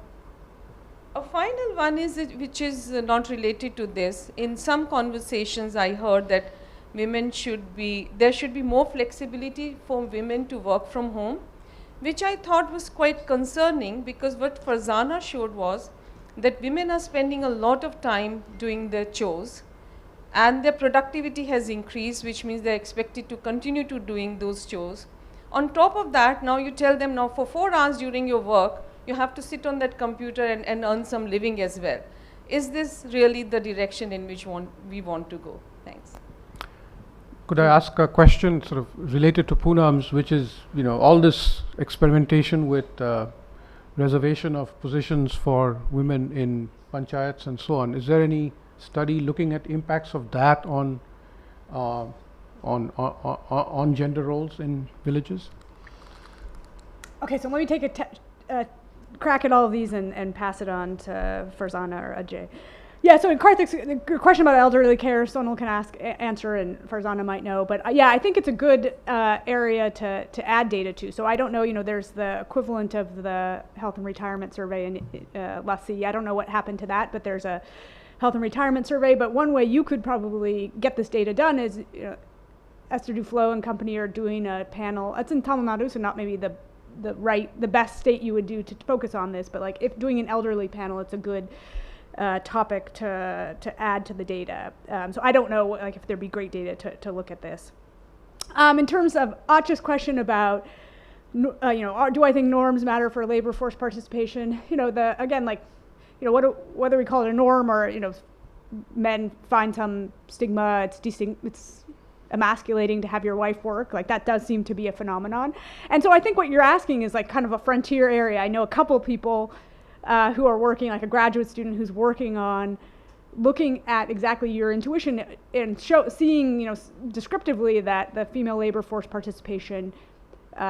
final one is, which is not related to this. In some conversations I heard that there should be more flexibility for women to work from home, which I thought was quite concerning, because what Farzana showed was that women are spending a lot of time doing their chores and their productivity has increased, which means they're expected to continue to doing those chores. On top of that, now you tell them now for 4 hours during your work, you have to sit on that computer and earn some living as well. Is this really the direction in which we want to go? Thanks. Could I ask a question sort of related to Poonam's, which is, all this experimentation with reservation of positions for women in panchayats and so on. Is there any study looking at impacts of that on gender roles in villages? Okay, so let me take a crack at all of these and pass it on to Farzana or Ajay. Yeah, so in Karthik's the question about elderly care, Sonal can answer, and Farzana might know. But yeah, I think it's a good area to add data to. So I don't know, there's the equivalent of the Health and Retirement Survey in Lassi. I don't know what happened to that, but there's a Health and Retirement Survey. But one way you could probably get this data done is Esther Duflo and company are doing a panel. It's in Tamil Nadu, so not maybe the best state you would do to focus on this, but like if doing an elderly panel, it's a good topic to add to the data. So I don't know if there'd be great data to look at this. In terms of Acha's question about, do I think norms matter for labor force participation? Whether we call it a norm or, men find some stigma, it's emasculating to have your wife work, that does seem to be a phenomenon. And so I think what you're asking is kind of a frontier area. I know a couple people who are working, like a graduate student who's working on looking at exactly your intuition and seeing, descriptively that the female labor force participation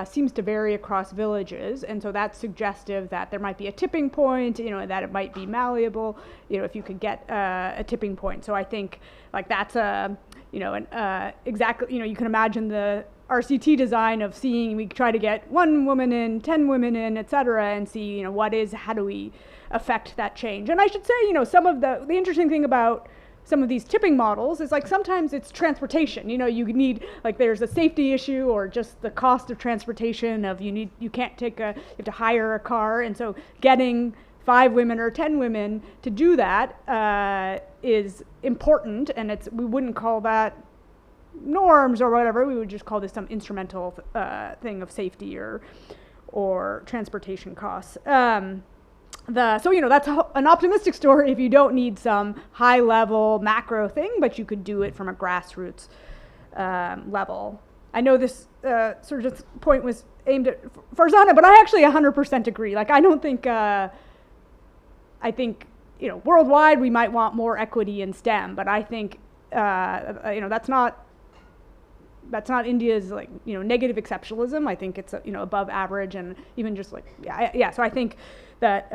seems to vary across villages, and so that's suggestive that there might be a tipping point, that it might be malleable, if you could get a tipping point. So I think that's exactly, you can imagine the RCT design of seeing, we try to get 1 woman in, 10 women in, et cetera, and see, how do we affect that change? And I should say, some of the interesting thing about some of these tipping models is sometimes it's transportation. You need, there's a safety issue or just the cost of transportation of you have to hire a car, and so getting 5 women or 10 women to do that is important, and we wouldn't call that norms or whatever. We would just call this some instrumental thing of safety or transportation costs. So that's an optimistic story if you don't need some high level macro thing, but you could do it from a grassroots level. I know this Surjit's point was aimed at Farzana, but I actually 100% agree. I don't think I think worldwide we might want more equity in STEM, but I think that's not India's negative exceptionalism. I think it's above average, and even just so I think that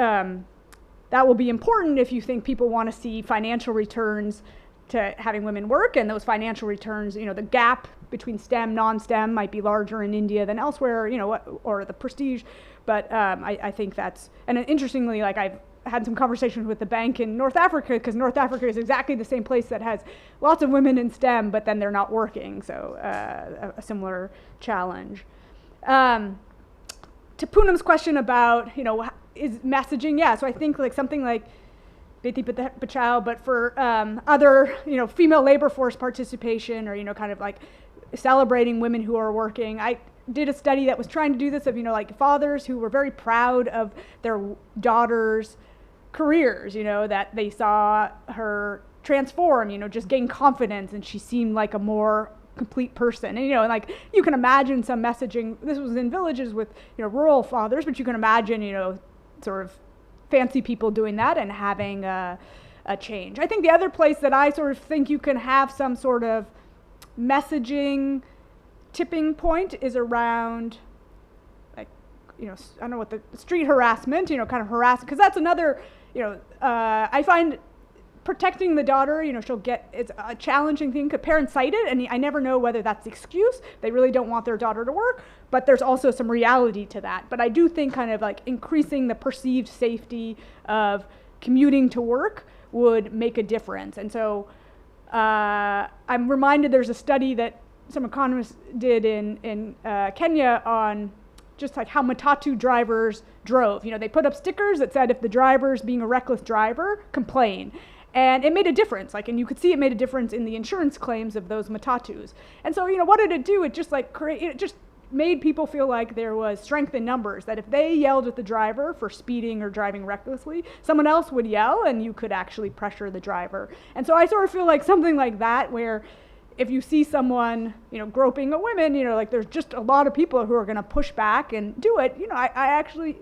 that will be important if you think people want to see financial returns to having women work, and those financial returns, the gap between STEM, non-STEM might be larger in India than elsewhere, or the prestige. But I think that's, and interestingly, I've had some conversations with the bank in North Africa, because North Africa is exactly the same place that has lots of women in STEM, but then they're not working, so a similar challenge. To Poonam's question about, is messaging, so I think something like Beti Bachao, but for other, female labor force participation, or, kind of celebrating women who are working. I did a study that was trying to do this of, fathers who were very proud of their daughters' careers, that they saw her transform, just gain confidence, and she seemed like a more complete person. And, you can imagine some messaging. This was in villages with, rural fathers, but you can imagine, sort of fancy people doing that and having a change. I think the other place that I sort of think you can have some sort of messaging tipping point is around, I don't know what the street harassment, kind of harass, because that's another, I find protecting the daughter, it's a challenging thing, because parents cite it, and I never know whether that's the excuse. They really don't want their daughter to work, but there's also some reality to that. But I do think kind of increasing the perceived safety of commuting to work would make a difference. And so I'm reminded there's a study that some economists did in Kenya on just how matatu drivers drove. They put up stickers that said if the driver's being a reckless driver, complain. And it made a difference, and you could see it made a difference in the insurance claims of those matatus. And so, what did it do? It just made people feel like there was strength in numbers, that if they yelled at the driver for speeding or driving recklessly, someone else would yell and you could actually pressure the driver. And so I sort of feel like something like that, where if you see someone, groping a woman, like there's just a lot of people who are going to push back and do it. I actually,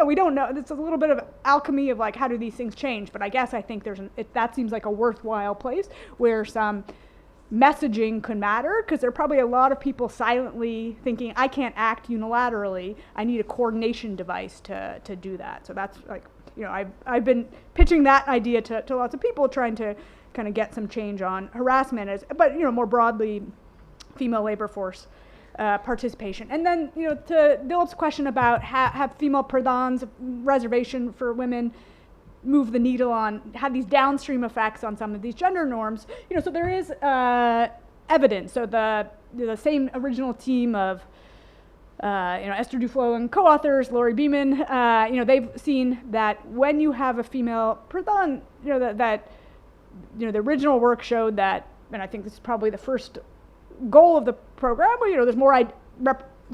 we don't know. It's a little bit of alchemy of like, how do these things change? But I guess I think that seems like a worthwhile place where some messaging could matter, because there are probably a lot of people silently thinking, I can't act unilaterally. I need a coordination device to do that. So that's like, I've been pitching that idea to lots of people, trying to kind of get some change on harassment, but more broadly, female labor force participation. And then to Dilip's question about have female pradhans, reservation for women, move the needle on, have these downstream effects on some of these gender norms. So there is evidence. So the same original team of Esther Duflo and co-authors, Laurie Beeman, they've seen that when you have a female pradhan, the original work showed that, and I think this is probably the first goal of the program, where there's more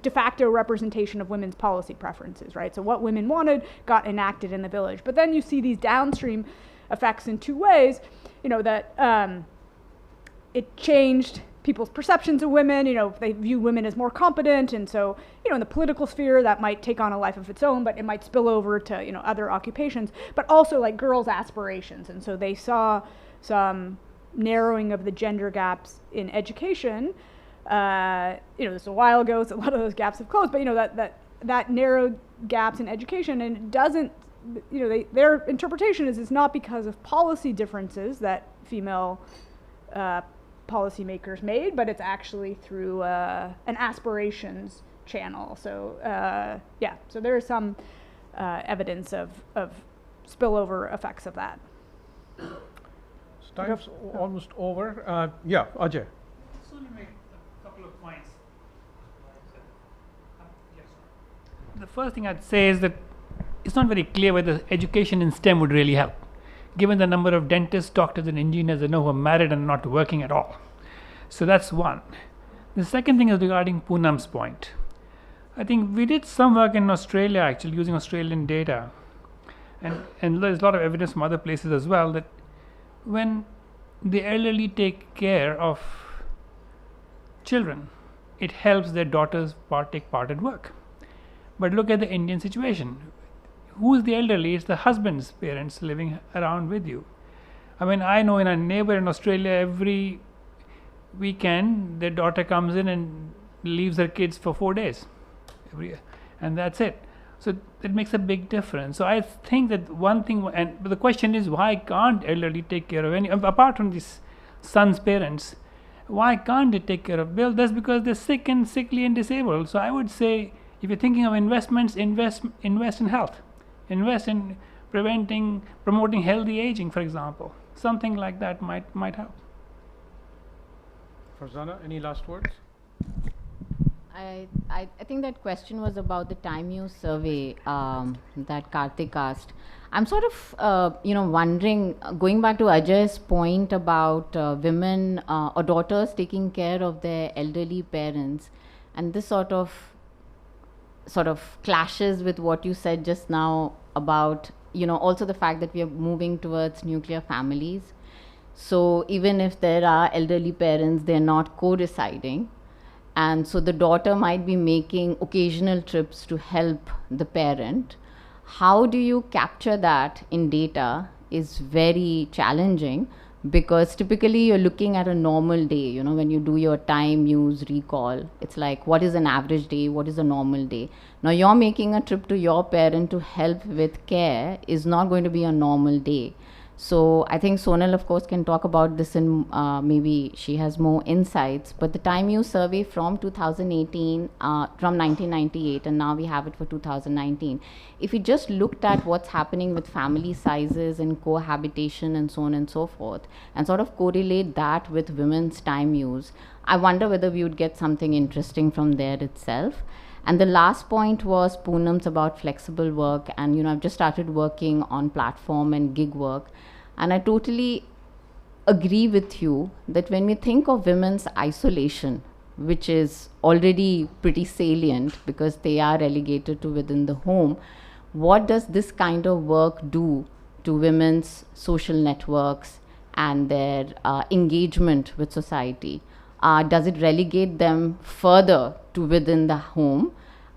de facto representation of women's policy preferences, right? So what women wanted got enacted in the village. But then you see these downstream effects in two ways, that it changed people's perceptions of women. They view women as more competent, and so in the political sphere that might take on a life of its own, but it might spill over to other occupations, but also like girls' aspirations. And so they saw some narrowing of the gender gaps in education. This was a while ago, so a lot of those gaps have closed, but that narrowed gaps in education, and it doesn't, their interpretation is it's not because of policy differences that female policymakers made, but it's actually through an aspirations channel. So so there is some evidence of spillover effects of that. Time's almost over. Ajay. Just want to make a couple of points. The first thing I'd say is that it's not very clear whether education in STEM would really help, given the number of dentists, doctors, and engineers I know who are married and not working at all. So that's one. The second thing is regarding Poonam's point. I think we did some work in Australia, actually, using Australian data. And there's a lot of evidence from other places as well that when the elderly take care of children, it helps their daughters take part at work. But look at the Indian situation. Who's the elderly? It's the husband's parents living around with you. I mean, I know in a neighbor in Australia, every weekend, their daughter comes in and leaves her kids for 4 days. And that's it. So it makes a big difference. So I think that one thing, but the question is, why can't elderly take care of any, apart from these son's parents, why can't they take care of Bill? That's because they're sick and sickly and disabled. So I would say, if you're thinking of investments, invest in health. Invest in promoting healthy aging, for example. Something like that might help. Farzana, any last words? I think that question was about the time use survey that Karthik asked. I'm sort of, wondering, going back to Ajay's point about women or daughters taking care of their elderly parents, and this sort of clashes with what you said just now about, also the fact that we are moving towards nuclear families. So even if there are elderly parents, they're not co-residing. And so the daughter might be making occasional trips to help the parent. How do you capture that in data is very challenging, because typically you're looking at a normal day. When you do your time use recall, it's like, what is an average day? What is a normal day? Now you're making a trip to your parent to help with care is not going to be a normal day. So I think Sonal, of course, can talk about this, and maybe she has more insights. But the time use survey from 2018, from 1998, and now we have it for 2019. If we just looked at what's happening with family sizes and cohabitation and so on and so forth, and sort of correlate that with women's time use, I wonder whether we would get something interesting from there itself. And the last point was Poonam's about flexible work. And, I've just started working on platform and gig work. And I totally agree with you that when we think of women's isolation, which is already pretty salient because they are relegated to within the home, what does this kind of work do to women's social networks and their engagement with society? Does it relegate them further to within the home?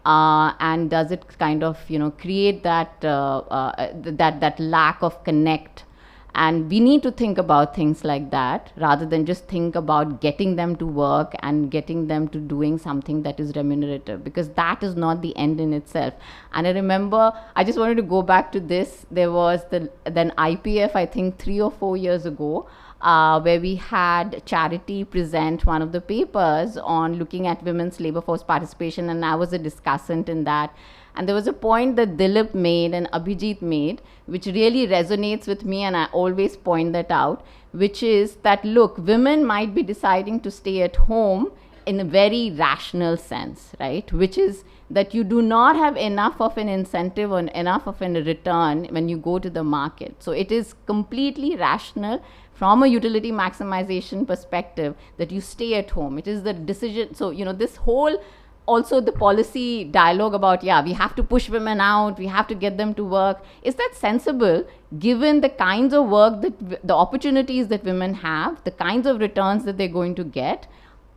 And does it kind of, create that, that lack of connect? And we need to think about things like that rather than just think about getting them to work and getting them to doing something that is remunerative, because that is not the end in itself. And I remember, I just wanted to go back to this. There was then IPF, I think 3 or 4 years ago, where we had Charity present one of the papers on looking at women's labor force participation, and I was a discussant in that. And there was a point that Dilip made and Abhijit made, which really resonates with me, and I always point that out, which is that, look, women might be deciding to stay at home in a very rational sense, right? Which is that you do not have enough of an incentive or enough of a return when you go to the market. So it is completely rational from a utility maximization perspective that you stay at home. It is the decision. So, this whole also the policy dialogue about, we have to push women out, we have to get them to work. Is that sensible given the kinds of work that the opportunities that women have, the kinds of returns that they're going to get?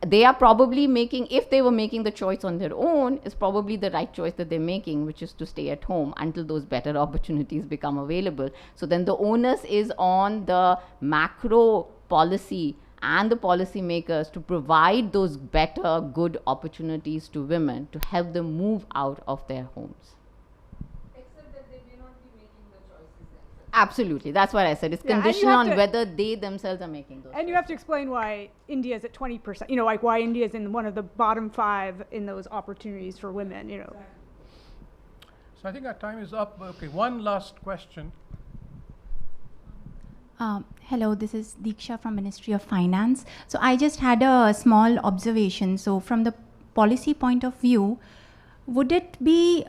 They are probably making, if they were making the choice on their own, is probably the right choice that they're making, which is to stay at home until those better opportunities become available. So then the onus is on the macro policy and the policymakers to provide those better, good opportunities to women to help them move out of their homes. Except that they may not be making the choices themselves. Absolutely, that's what I said. It's conditional on whether they themselves are making those choices. You have to explain why India is at 20%, like why India is in one of the bottom 5 in those opportunities for women, So I think our time is up. Okay, one last question. Hello, this is Deeksha from Ministry of Finance. So I just had a small observation. So from the policy point of view, would it be,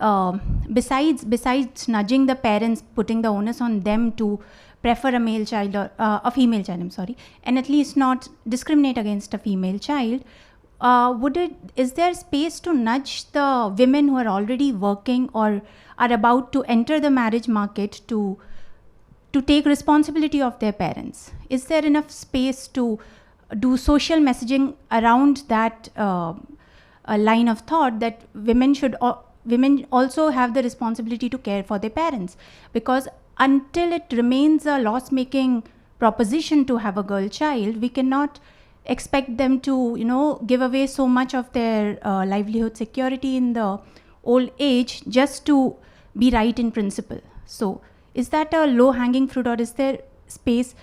besides nudging the parents, putting the onus on them to prefer a male child or a female child, and at least not discriminate against a female child, is there space to nudge the women who are already working or are about to enter the marriage market to take responsibility of their parents? Is there enough space to do social messaging around that line of thought that women also have the responsibility to care for their parents? Because until it remains a loss-making proposition to have a girl child, we cannot expect them to, give away so much of their livelihood security in the old age just to be right in principle. So is that a low-hanging fruit, or is there space,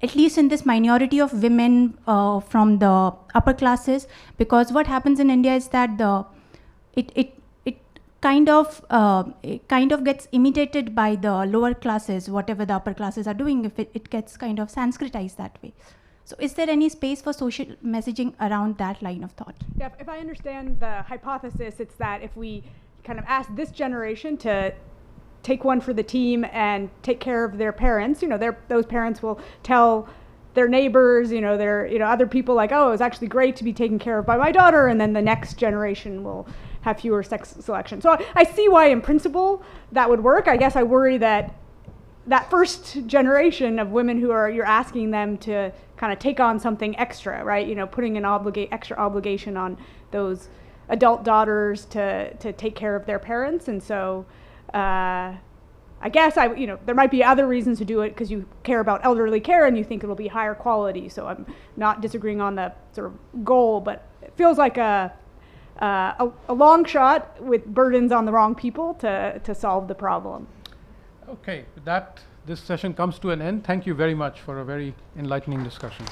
at least in this minority of women from the upper classes? Because what happens in India is that it kind of gets imitated by the lower classes, whatever the upper classes are doing, if it gets kind of Sanskritized that way. So is there any space for social messaging around that line of thought? Yeah, if I understand the hypothesis, it's that if we kind of ask this generation to take one for the team and take care of their parents, those parents will tell their neighbors, other people like, oh, it was actually great to be taken care of by my daughter, and then the next generation will have fewer sex selection. So I see why in principle that would work. I guess I worry that first generation of women who you're asking them to kind of take on something extra, right? Putting an extra obligation on those adult daughters to take care of their parents. And so I guess there might be other reasons to do it because you care about elderly care and you think it'll be higher quality. So I'm not disagreeing on the sort of goal, but it feels like a long shot with burdens on the wrong people to solve the problem. Okay, with that, this session comes to an end. Thank you very much for a very enlightening discussion.